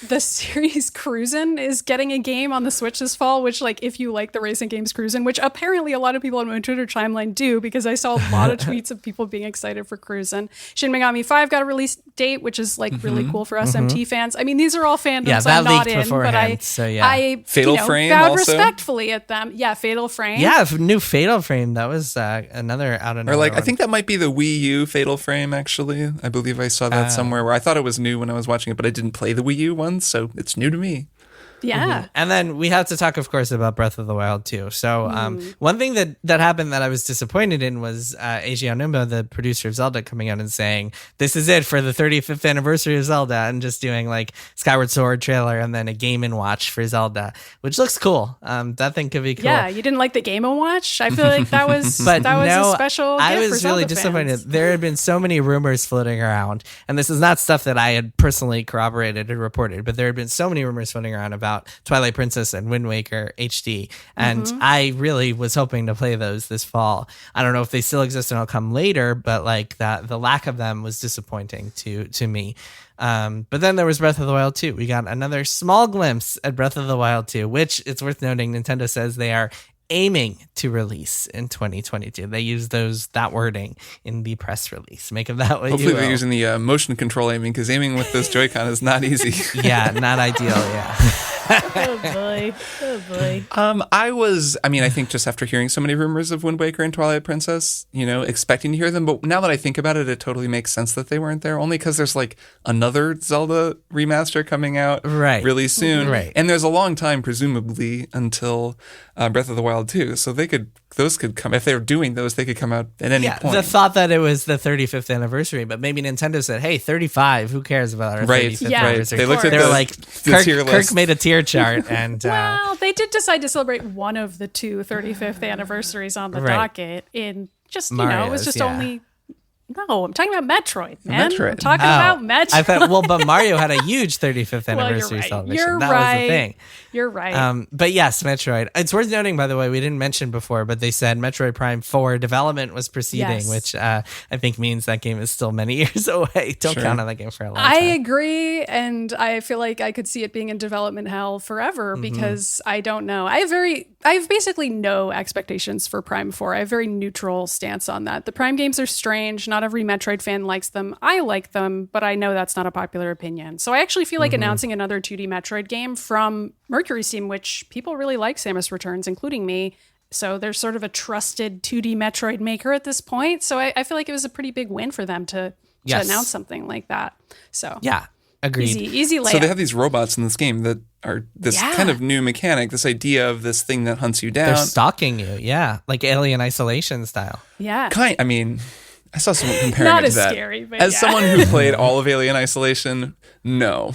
the series Cruisin' is getting a game on the Switch this fall, which, like, if you like the racing games Cruisin', which apparently a lot of people on my Twitter timeline do, because I saw a lot of tweets of people being excited for Cruisin'. Shin Megami 5 got a release date, which is like really cool for SMT fans. I mean, these are all fandoms I'm not in, but I Fatal Frame bowed also respectfully at them. Yeah, Fatal Frame. Yeah, new Fatal Frame. That was another out of nowhere. Or like, one. I think that might be the Wii U Fatal Frame, actually. I believe I saw that somewhere where I thought it was new when I was watching it, but I didn't play the Wii U one, so it's new to me. Yeah. And then we have to talk, of course, about Breath of the Wild too. So one thing that happened that I was disappointed in was Eiji Aonuma, the producer of Zelda, coming out and saying, this is it for the 35th anniversary of Zelda, and just doing like Skyward Sword trailer and then a Game & Watch for Zelda, which looks cool. That thing could be cool. Yeah, you didn't like the Game & Watch? I feel like that was a special gift I was for Zelda really disappointed. fans. There had been so many rumors floating around, and this is not stuff that I had personally corroborated or reported, but there had been so many rumors floating around about Twilight Princess and Wind Waker HD, and I really was hoping to play those this fall. I don't know if they still exist and I'll come later, but like that, the lack of them was disappointing to me. But then there was Breath of the Wild 2. We got another small glimpse at Breath of the Wild 2, which it's worth noting Nintendo says they are aiming to release in 2022. They use that wording in the press release. Make of that what Hopefully you will. they're using the motion control aiming, because aiming with this Joy-Con is not easy. Yeah, not ideal. Yeah. Oh boy. I think just after hearing so many rumors of Wind Waker and Twilight Princess, expecting to hear them, but now that I think about it, it totally makes sense that they weren't there, only because there's like another Zelda remaster coming out really soon. Right. And there's a long time, presumably, until Breath of the Wild 2. So those could come, if they were doing those, they could come out at any point. The thought that it was the 35th anniversary, but maybe Nintendo said, hey, 35, who cares about our 35th anniversary? They looked at Kirk made a tier chart, and well, they did decide to celebrate one of the 2 35th anniversaries on the docket in just, it was just only... No, I'm talking about Metroid, man. I'm talking about Metroid. I thought, but Mario had a huge 35th anniversary celebration. That was the thing. You're right. But yes, Metroid. It's worth noting, by the way, we didn't mention before, but they said Metroid Prime 4 development was proceeding, which I think means that game is still many years away. Don't count on that game for a long time. I agree, and I feel like I could see it being in development hell forever because I don't know. I have basically no expectations for Prime 4. I have a very neutral stance on that. The Prime games are strange. Not every Metroid fan likes them. I like them, but I know that's not a popular opinion. So I actually feel like announcing another 2D Metroid game from Mercury's team, which people really like Samus Returns, including me, So they're sort of a trusted 2D Metroid maker at this point. So I feel like it was a pretty big win for them to announce something like that. So yeah, agreed. Easy layup. So they have these robots in this game that are this kind of new mechanic, this idea of this thing that hunts you down. They're stalking you, yeah, like Alien Isolation style. Yeah. I mean, I saw someone comparing Not it to as that. scary, but as someone who played all of Alien Isolation, no.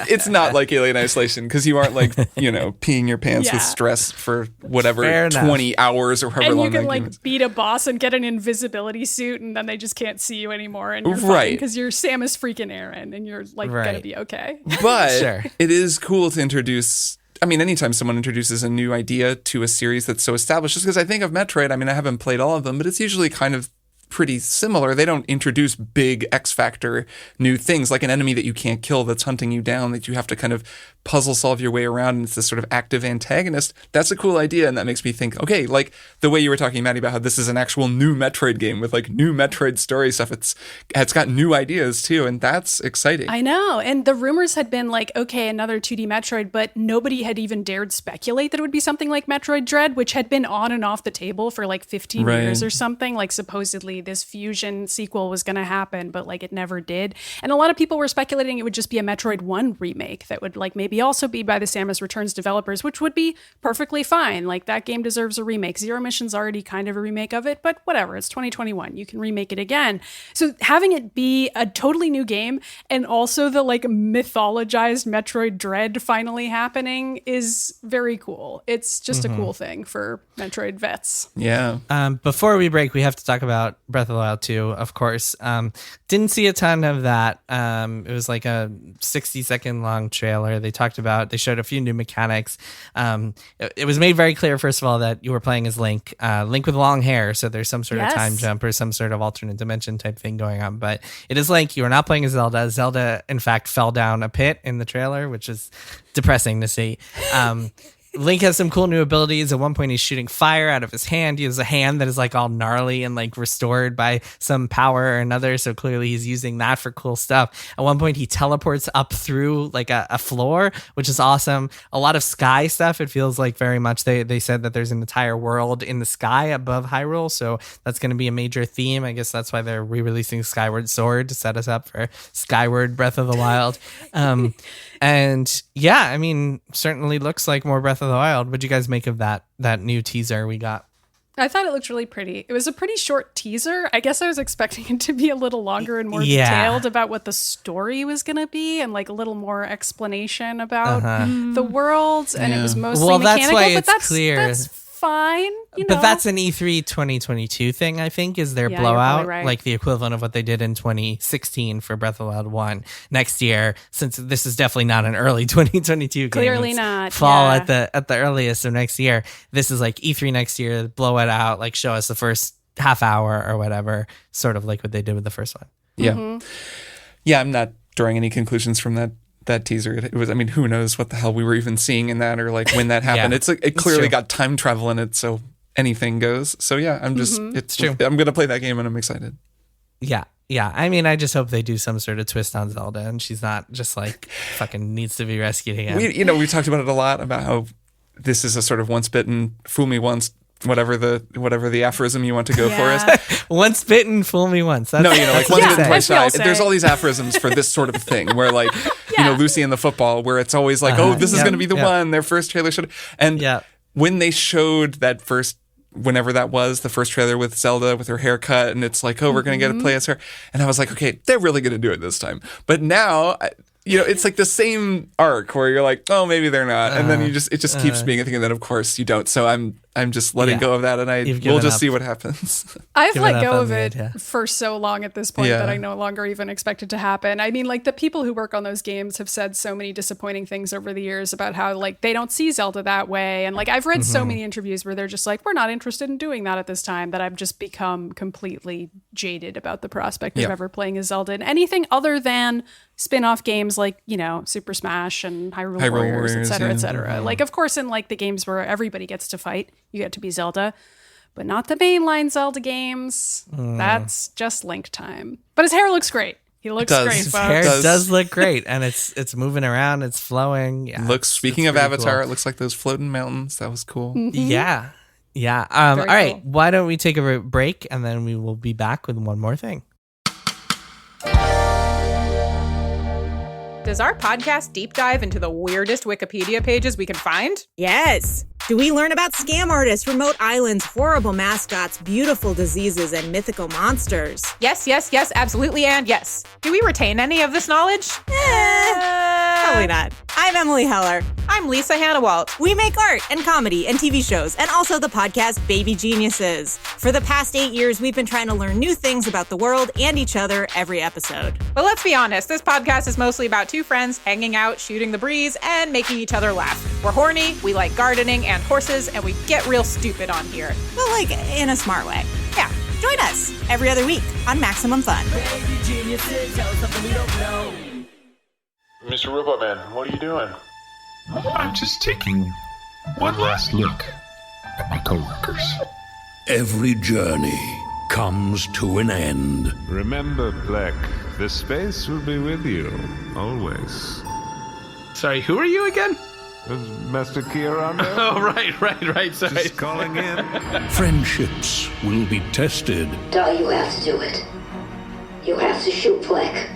It's not like Alien Isolation because you aren't peeing your pants with stress for whatever 20 hours or however long that game is. And you can beat a boss and get an invisibility suit and then they just can't see you anymore and you're fine because you're Samus freaking Aran and you're gonna be okay. But it is cool to introduce. I mean, anytime someone introduces a new idea to a series that's so established, just because I think of Metroid, I mean, I haven't played all of them, but it's usually kind of pretty similar. They don't introduce big X Factor new things like an enemy that you can't kill that's hunting you down that you have to kind of puzzle solve your way around, and it's this sort of active antagonist. That's a cool idea, and that makes me think, okay, like the way you were talking, Maddy, about how this is an actual new Metroid game with like new Metroid story stuff. It's got new ideas too, and that's exciting. I know, and the rumors had been like, okay, another 2D Metroid, but nobody had even dared speculate that it would be something like Metroid Dread, which had been on and off the table for like 15 years or something. Like supposedly this Fusion sequel was going to happen, but like it never did. And a lot of people were speculating it would just be a Metroid 1 remake that would like maybe also be by the Samus Returns developers, which would be perfectly fine. Like that game deserves a remake. Zero Mission's already kind of a remake of it, but whatever. It's 2021. You can remake it again. So having it be a totally new game and also the like mythologized Metroid Dread finally happening is very cool. It's just a cool thing for Metroid vets. Yeah. Before we break, we have to talk about Breath of the Wild 2, of course. Didn't see a ton of that. It was like a 60-second long trailer. They showed a few new mechanics. It was made very clear, first of all, that you were playing as Link with long hair. So there's some sort of time jump or some sort of alternate dimension type thing going on. But it is Link. You are not playing as Zelda. Zelda, in fact, fell down a pit in the trailer, which is depressing to see. Link has some cool new abilities. At one point, he's shooting fire out of his hand. He has a hand that is like all gnarly and like restored by some power or another. So clearly he's using that for cool stuff. At one point, he teleports up through like a floor, which is awesome. A lot of sky stuff. It feels like very much they said that there's an entire world in the sky above Hyrule. So that's going to be a major theme. I guess that's why they're re-releasing Skyward Sword to set us up for Skyward Breath of the Wild. And yeah, I mean, certainly looks like more Breath of the Wild. What'd you guys make of that new teaser we got? I thought it looked really pretty. It was a pretty short teaser. I guess I was expecting it to be a little longer and more detailed about what the story was going to be and like a little more explanation about the world. And it was mostly mechanical, that's why but it's clear. That's fine. But that's an E3 2022 thing, I think, is their blowout, like the equivalent of what they did in 2016 for Breath of the Wild 1. Next year, since this is definitely not an early 2022 game. Clearly not. Fall at the earliest of next year. This is like E3 next year, blow it out, like show us the first half hour or whatever, sort of like what they did with the first one. Yeah. Yeah, I'm not drawing any conclusions from that teaser. It was, I mean, who knows what the hell we were even seeing in that or like when that happened. It clearly got time travel in it, so anything goes. So yeah, I'm just it's true. I'm gonna play that game and I'm excited. Yeah. I mean, I just hope they do some sort of twist on Zelda and she's not just like fucking needs to be rescued again. We talked about it a lot about how this is a sort of once bitten, fool me once, whatever the aphorism you want to go for is. Once bitten, fool me once. That's, like once bitten, twice shy. There's all these aphorisms for this sort of thing where like, Lucy in the football, where it's always like, this is going to be the one. Their first trailer showed. And when they showed that first, whenever that was, the first trailer with Zelda with her haircut, and it's like, we're going to get to play as her. And I was like, okay, they're really going to do it this time. But now, it's like the same arc where you're like, oh, maybe they're not. And then it just keeps being a thing. And then, of course, you don't. So I'm just letting go of that. And we'll just see what happens. I've let go of it for so long at this point that I no longer even expect it to happen. I mean, like the people who work on those games have said so many disappointing things over the years about how like they don't see Zelda that way. And like I've read so many interviews where they're just like, we're not interested in doing that at this time, that I've just become completely jaded about the prospect of ever playing as Zelda in anything other than spin-off games like, Super Smash and Hyrule Warriors, et cetera, et cetera. Like, of course, in like the games where everybody gets to fight, you get to be Zelda, but not the mainline Zelda games. That's just Link time. But his hair looks great. He looks Does. great, His His folks. hair Does. does look great, and it's moving around, it's flowing. Yeah, Speaking it's of pretty Avatar, cool. it looks like those floating mountains. That was cool. Yeah. Yeah. All Very right. cool. Why don't we take a break and then we will be back with one more thing. Does our podcast deep dive into the weirdest Wikipedia pages we can find? Yes. Do we learn about scam artists, remote islands, horrible mascots, beautiful diseases, and mythical monsters? Yes, absolutely, and yes. Do we retain any of this knowledge? Probably not. I'm Emily Heller. I'm Lisa Hannawalt. We make art and comedy and TV shows, and also the podcast Baby Geniuses. For the past 8 years, we've been trying to learn new things about the world and each other every episode. But let's be honest, this podcast is mostly about two friends hanging out, shooting the breeze, and making each other laugh. We're horny, we like gardening and horses, and we get real stupid on here. But like, in a smart way. Yeah. Join us every other week on Maximum Fun. Mr. Robot Man, what are you doing? I'm just taking one last look at my coworkers. Every journey comes to an end. Remember, Black, the space will be with you, always. Sorry, who are you again? Master Kieran? Oh, right, sorry. Just calling in. Friendships will be tested. All you have to do it. You have to shoot Fleck.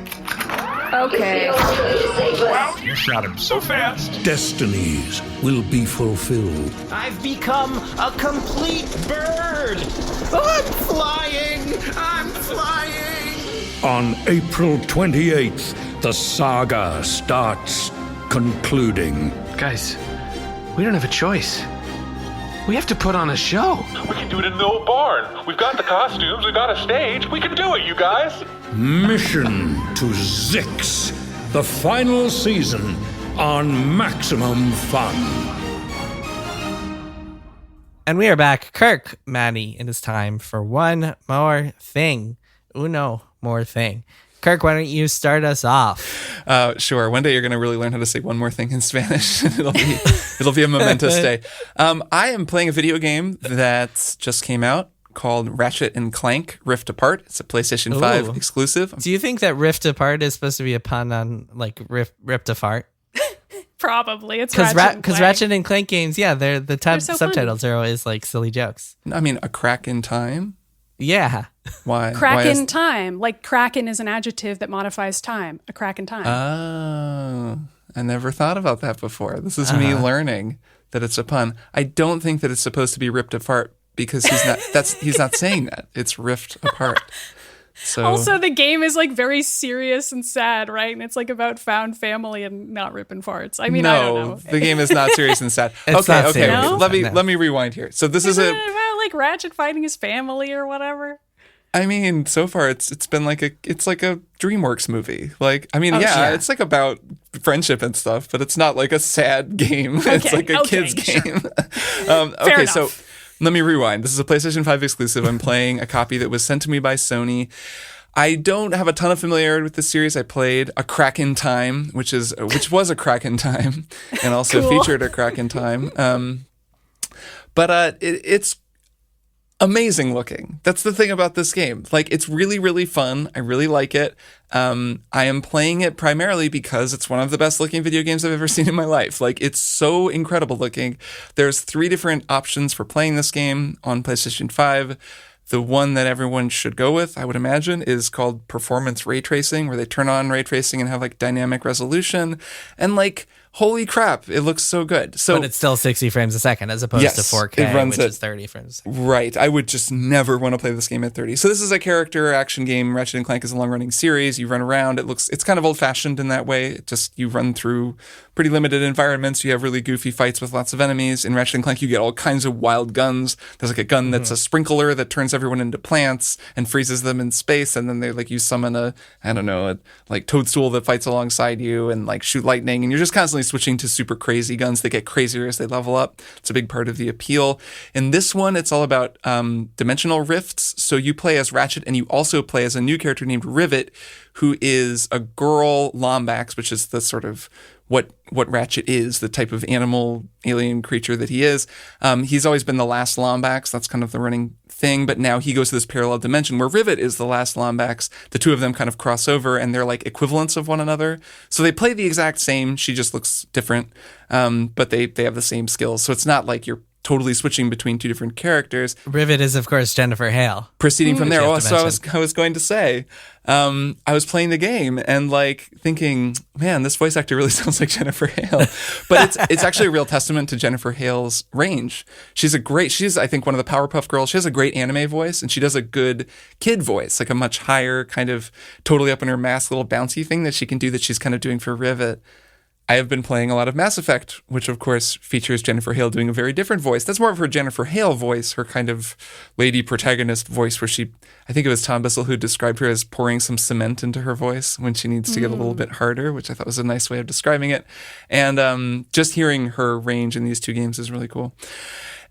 Okay. It's the only way to save us. You shot him so fast. Destinies will be fulfilled. I've become a complete bird. I'm flying. On April 28th, the saga starts concluding. Guys, we don't have a choice. We have to put on a show. We can do it in the old barn. We've got the costumes, we've got a stage. We can do it, you guys. Mission to Zix, the final season on Maximum Fun. And we are back. Kirk, Maddy, it is time for one more thing. Uno more thing. Kirk, why don't you start us off? Sure. One day you're going to really learn how to say one more thing in Spanish. it'll be a momentous day. I am playing a video game that just came out called Ratchet and Clank Rift Apart. It's a PlayStation 5 Ooh. exclusive. Do you think that Rift Apart is supposed to be a pun on like ripped apart? Probably. It's Because Ratchet. and Clank. Ratchet and Clank games, yeah, they're the They're so subtitles are always like silly jokes. I mean, a crack in time? Yeah. Why? Crack Why in time. Like kraken is an adjective that modifies time. A crack in time. Oh, I never thought about that before. This is me learning that it's a pun. I don't think that it's supposed to be ripped apart because he's not saying that. It's rift apart. So Also, the game is like very serious and sad, right? And it's like about found family and not ripping farts. I mean, I don't know. the game is not serious and sad. It's not okay. serious and Let me sad, no. let me rewind here. So this is Isn't a. it about like Ratchet finding his family or whatever? I mean, so far it's been like a DreamWorks movie. Like, I mean, yeah. it's like about friendship and stuff, but it's not like a sad game. It's Okay, like a okay, kid's sure. game. Okay, enough. so let me rewind. This is a PlayStation 5 exclusive. I'm playing a copy that was sent to me by Sony. I don't have a ton of familiarity with this series. I played A Crack in Time, which was a Crack in Time, and also Cool. featured A Crack in Time. But it's amazing looking. That's the thing about this game. Like, it's really, really fun. I really like it. I am playing it primarily because it's one of the best looking video games I've ever seen in my life. Like, it's so incredible looking. There's 3 different options for playing this game on PlayStation 5. The one that everyone should go with, I would imagine, is called performance ray tracing, where they turn on ray tracing and have like dynamic resolution. And like, holy crap, it looks so good. So But it's still 60 frames a second as opposed Yes, to 4K, it runs which at- is 30 frames a second. right, I would just never want to play this game at 30. So this is a character action game. Ratchet and Clank is a long-running series. You run around. It's kind of old-fashioned in that way. You run through pretty limited environments. You have really goofy fights with lots of enemies. In Ratchet and Clank, you get all kinds of wild guns. There's like a gun that's a sprinkler that turns everyone into plants and freezes them in space. And then you summon a like toadstool that fights alongside you and like shoot lightning. And you're just constantly switching to super crazy guns that get crazier as they level up. It's a big part of the appeal. In this one, it's all about dimensional rifts. So you play as Ratchet and you also play as a new character named Rivet, who is a girl Lombax, which is the sort of what Ratchet is, the type of animal alien creature that he is. He's always been the last Lombax. That's kind of the running thing, but now he goes to this parallel dimension where Rivet is the last Lombax. The two of them kind of cross over, and they're like equivalents of one another. So they play the exact same. She just looks different, but they have the same skills. So it's not like you're totally switching between two different characters. Rivet is, of course, Jennifer Hale. Proceeding from there, so I was going to say, I was playing the game and like thinking, man, this voice actor really sounds like Jennifer Hale. But it's actually a real testament to Jennifer Hale's range. She's I think one of the Powerpuff Girls. She has a great anime voice, and she does a good kid voice, like a much higher kind of totally up in her mask little bouncy thing that she can do that she's kind of doing for Rivet. I have been playing a lot of Mass Effect, which of course features Jennifer Hale doing a very different voice. That's more of her Jennifer Hale voice, her kind of lady protagonist voice, where I think it was Tom Bissell who described her as pouring some cement into her voice when she needs to get a little bit harder, which I thought was a nice way of describing it. And just hearing her range in these two games is really cool.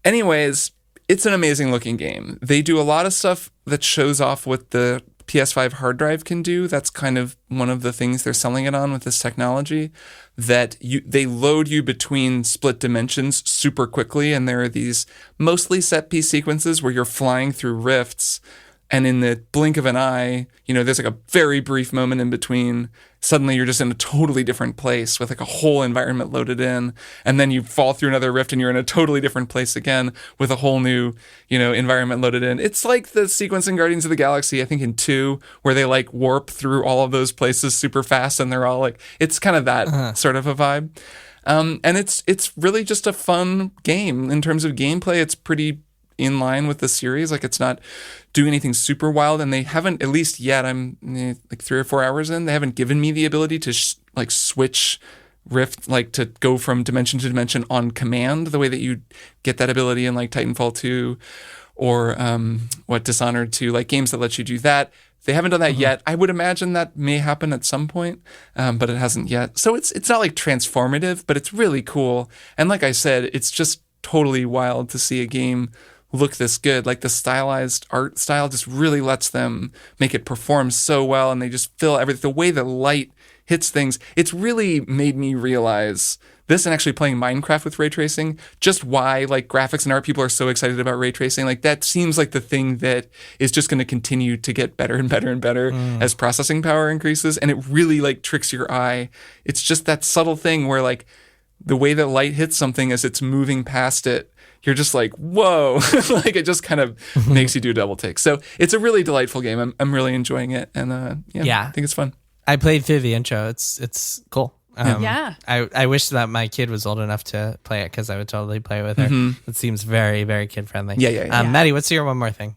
Anyways, it's an amazing looking game. They do a lot of stuff that shows off what the PS5 hard drive can do. That's kind of one of the things they're selling it on with this technology, that they load you between split dimensions super quickly, and there are these mostly set piece sequences where you're flying through rifts, and in the blink of an eye, there's like a very brief moment in between. Suddenly you're just in a totally different place with like a whole environment loaded in, and then you fall through another rift and you're in a totally different place again with a whole new, environment loaded in. It's like the sequence in Guardians of the Galaxy, I think in 2, where they like warp through all of those places super fast, and they're all like, it's kind of that sort of a vibe. And it's really just a fun game. In terms of gameplay, it's pretty in line with the series. Like, it's not doing anything super wild, and they haven't, at least yet, I'm like 3 or 4 hours in, they haven't given me the ability to switch rift, like to go from dimension to dimension on command, the way that you get that ability in like Titanfall 2 or Dishonored 2, like games that let you do that. They haven't done that yet. I would imagine that may happen at some point, but it hasn't yet. So it's not like transformative, but it's really cool. And like I said, it's just totally wild to see a game look this good. Like, the stylized art style just really lets them make it perform so well, and they just fill everything. The way the light hits things, it's really made me realize this, and actually playing Minecraft with ray tracing, just why like graphics and art people are so excited about ray tracing. Like, that seems like the thing that is just going to continue to get better and better and better as processing power increases, and it really like tricks your eye. It's just that subtle thing where like the way that light hits something as it's moving past it, you're just like, whoa, like it just kind of makes you do a double take. So it's a really delightful game. I'm really enjoying it. And I think it's fun. I played through the intro. It's cool. I wish that my kid was old enough to play it, because I would totally play it with her. It seems very, very kid friendly. Yeah. Maddy, what's your one more thing?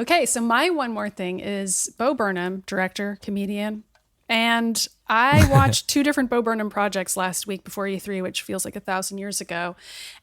Okay, so my one more thing is Bo Burnham, director, comedian. And I watched 2 different Bo Burnham projects last week before E3, which feels like 1,000 years ago.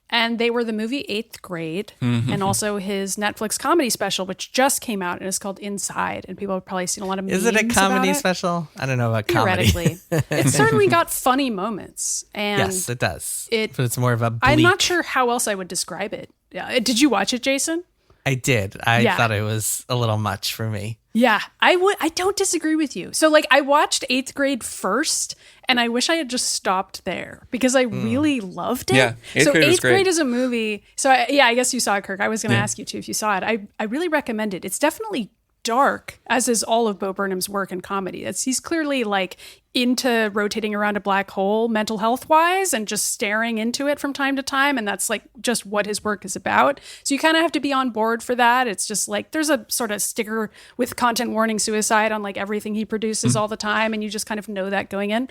And they were the movie 8th Grade and also his Netflix comedy special, which just came out and is called Inside. And people have probably seen a lot of memes about it. Is it a comedy about it. Special? I don't know about comedy. Theoretically. It certainly got funny moments. And yes, it does. But it's more of a bleak. I'm not sure how else I would describe it. Did you watch it, Jason? I did. I thought it was a little much for me. Yeah, I don't disagree with you. So like, I watched 8th Grade first, and I wish I had just stopped there because I really loved it. Yeah, 8th Grade is a movie. So I guess you saw it, Kirk. I was going to ask you too if you saw it. I really recommend it. It's definitely dark, as is all of Bo Burnham's work in comedy. He's clearly like into rotating around a black hole mental health wise and just staring into it from time to time, and that's like just what his work is about. So you kind of have to be on board for that. It's just like there's a sort of sticker with content warning suicide on like everything he produces all the time, and you just kind of know that going in.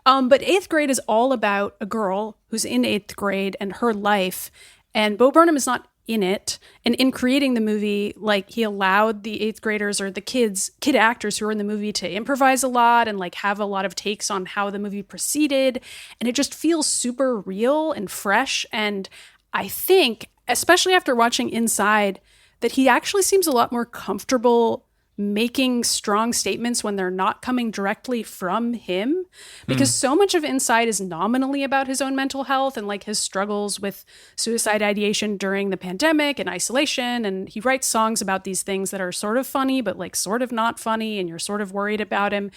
But 8th Grade is all about a girl who's in 8th grade and her life, and Bo Burnham is not in it. And in creating the movie, like, he allowed the 8th graders or the kid actors who were in the movie to improvise a lot and like have a lot of takes on how the movie proceeded. And it just feels super real and fresh. And I think, especially after watching Inside, that he actually seems a lot more comfortable making strong statements when they're not coming directly from him, because so much of Inside is nominally about his own mental health and like his struggles with suicide ideation during the pandemic and isolation. And he writes songs about these things that are sort of funny, but like sort of not funny, and you're sort of worried about him.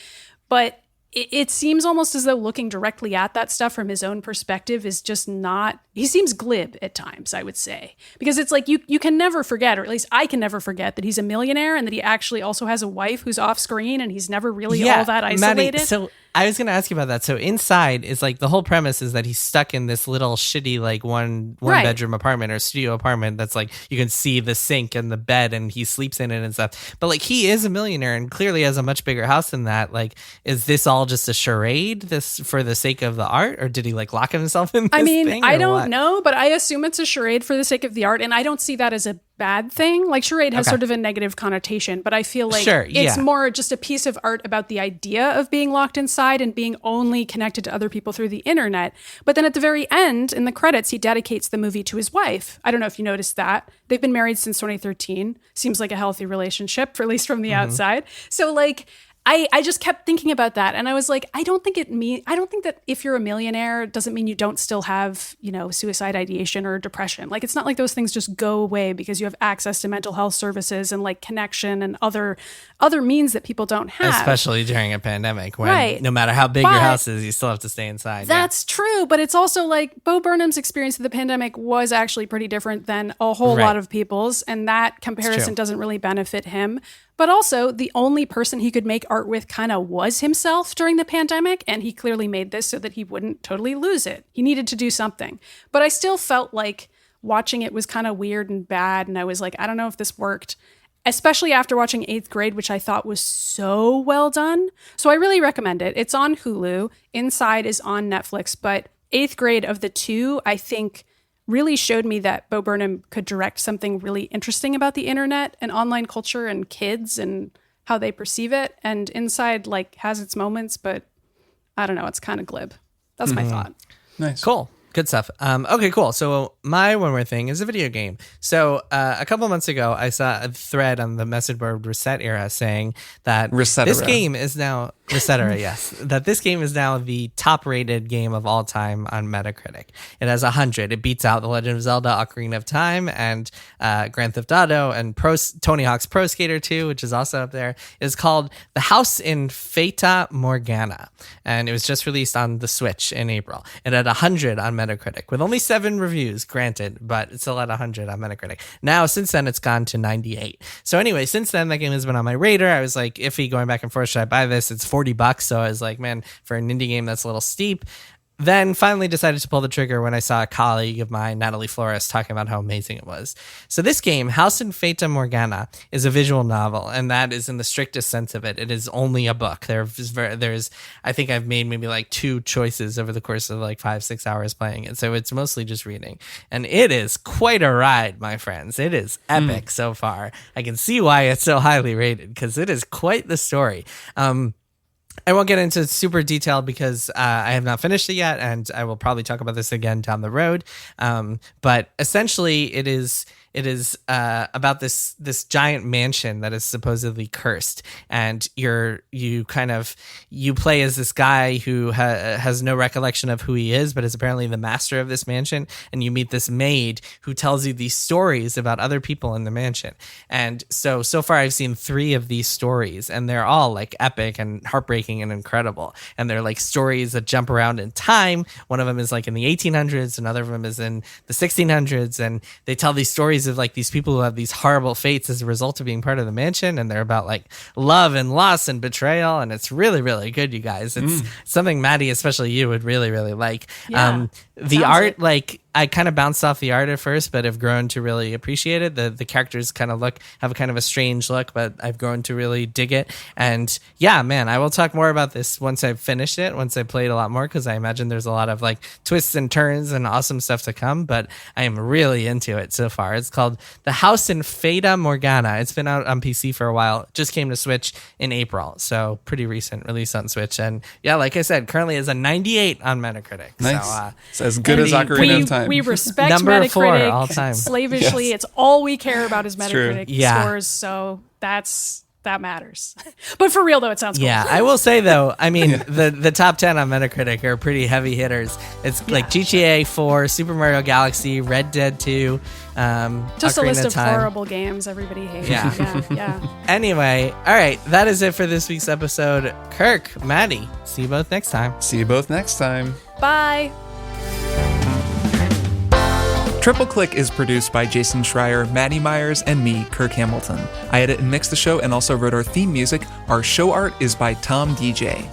But it seems almost as though looking directly at that stuff from his own perspective is just not, he seems glib at times, I would say. Because it's like, you can never forget, or at least I can never forget, that he's a millionaire and that he actually also has a wife who's off screen and he's never really all that isolated. Maddie, so I was going to ask you about that. So inside is like, the whole premise is that he's stuck in this little shitty, like one bedroom apartment or studio apartment that's like, you can see the sink and the bed and he sleeps in it and stuff. But like, he is a millionaire and clearly has a much bigger house than that. Like, is this all just a charade, this for the sake of the art, or did he like lock himself in this thing? I don't know, but I assume it's a charade for the sake of the art, and I don't see that as a bad thing. Like, charade has sort of a negative connotation, but I feel like it's more just a piece of art about the idea of being locked inside and being only connected to other people through the internet. But then at the very end, in the credits, he dedicates the movie to his wife. I don't know if you noticed that. They've been married since 2013. Seems like a healthy relationship, for at least from the outside. So like, I just kept thinking about that, and I was like, I don't think that if you're a millionaire, it doesn't mean you don't still have, suicide ideation or depression. Like, it's not like those things just go away because you have access to mental health services and like connection and other means that people don't have. Especially during a pandemic, when no matter how big your house is, you still have to stay inside. That's true, but it's also like Bo Burnham's experience of the pandemic was actually pretty different than a whole lot of people's, and that comparison doesn't really benefit him. But also, the only person he could make art with kind of was himself during the pandemic, and he clearly made this so that he wouldn't totally lose it. He needed to do something. But I still felt like watching it was kind of weird and bad, and I was like, I don't know if this worked, especially after watching 8th Grade, which I thought was so well done. So I really recommend it. It's on Hulu. Inside is on Netflix, but 8th Grade of the two, I think, really showed me that Bo Burnham could direct something really interesting about the internet and online culture and kids and how they perceive it. And Inside like has its moments, but I don't know, it's kind of glib. That's my thought. Nice. Cool. Good stuff. Okay, cool. So my one more thing is a video game. So a couple months ago, I saw a thread on the message board Reset Era saying that this game is now Reset Era, yes, that this game is now the top-rated game of all time on Metacritic. It has 100. It beats out The Legend of Zelda: Ocarina of Time and Grand Theft Auto and Tony Hawk's Pro Skater 2, which is also up there. It's called The House in Fata Morgana, and it was just released on the Switch in April. It had 100 on Metacritic with only 7 reviews, granted, but it's still at 100 on Metacritic. Now, since then, it's gone to 98. So anyway, since then, that game has been on my radar. I was like, iffy going back and forth, should I buy this? It's $40, so I was like, man, for an indie game, that's a little steep. Then finally decided to pull the trigger when I saw a colleague of mine, Natalie Flores, talking about how amazing it was. So this game, House in Fata Morgana, is a visual novel, and that is in the strictest sense of it. It is only a book. There's I think I've made maybe like 2 choices over the course of like 5-6 hours playing it. So it's mostly just reading. And it is quite a ride, my friends. It is epic so far. I can see why it's so highly rated, because it is quite the story. I won't get into super detail because I have not finished it yet, and I will probably talk about this again down the road. But essentially, it is about this giant mansion that is supposedly cursed, and you play as this guy who has no recollection of who he is, but is apparently the master of this mansion, and you meet this maid who tells you these stories about other people in the mansion. And so far I've seen 3 of these stories, and they're all like epic and heartbreaking and incredible, and they're like stories that jump around in time. One of them is like in the 1800s, another of them is in the 1600s, and they tell these stories of like these people who have these horrible fates as a result of being part of the mansion, and they're about like love and loss and betrayal, and it's really, really good, you guys. It's something Maddy, especially you, would really, really like. The art, like, I kind of bounced off the art at first, but have grown to really appreciate it. The characters kind of have a kind of a strange look, but I've grown to really dig it. And yeah, man, I will talk more about this once I've finished it, once I played a lot more, because I imagine there's a lot of like twists and turns and awesome stuff to come, but I am really into it so far. It's called The House in Fata Morgana. It's been out on PC for a while. It just came to Switch in April, so pretty recent release on Switch. And yeah, like I said, currently is a 98 on Metacritic. Nice. So as good as Ocarina of Time. We respect Number Metacritic 4 all time. slavishly. Yes. It's all we care about is Metacritic scores. So that's that matters. But for real, though, it sounds cool. Yeah, I will say, though, I mean, the top 10 on Metacritic are pretty heavy hitters. It's like GTA 4, Super Mario Galaxy, Red Dead 2, just Ocarina a list of Time. horrible games everybody hates. Yeah. Yeah. Anyway, all right, that is it for this week's episode. Kirk, Maddy, see you both next time. See you both next time. Bye. Triple Click is produced by Jason Schreier, Maddy Myers, and me, Kirk Hamilton. I edit and mix the show and also wrote our theme music. Our show art is by Tom DJ.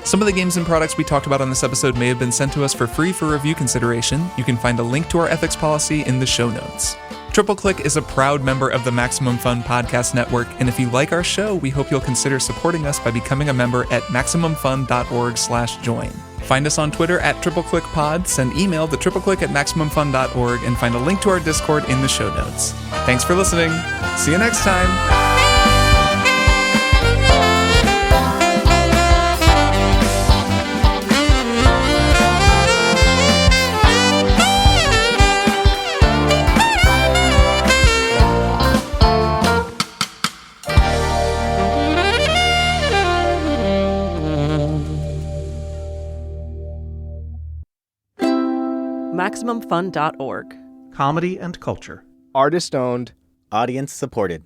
Some of the games and products we talked about on this episode may have been sent to us for free for review consideration. You can find a link to our ethics policy in the show notes. Triple Click is a proud member of the Maximum Fun Podcast Network, and if you like our show, we hope you'll consider supporting us by becoming a member at MaximumFun.org/join. Find us on Twitter at TripleClickPod, send email to tripleclick@MaximumFun.org, and find a link to our Discord in the show notes. Thanks for listening. See you next time. MaximumFun.org. Comedy and culture. Artist owned. Audience supported.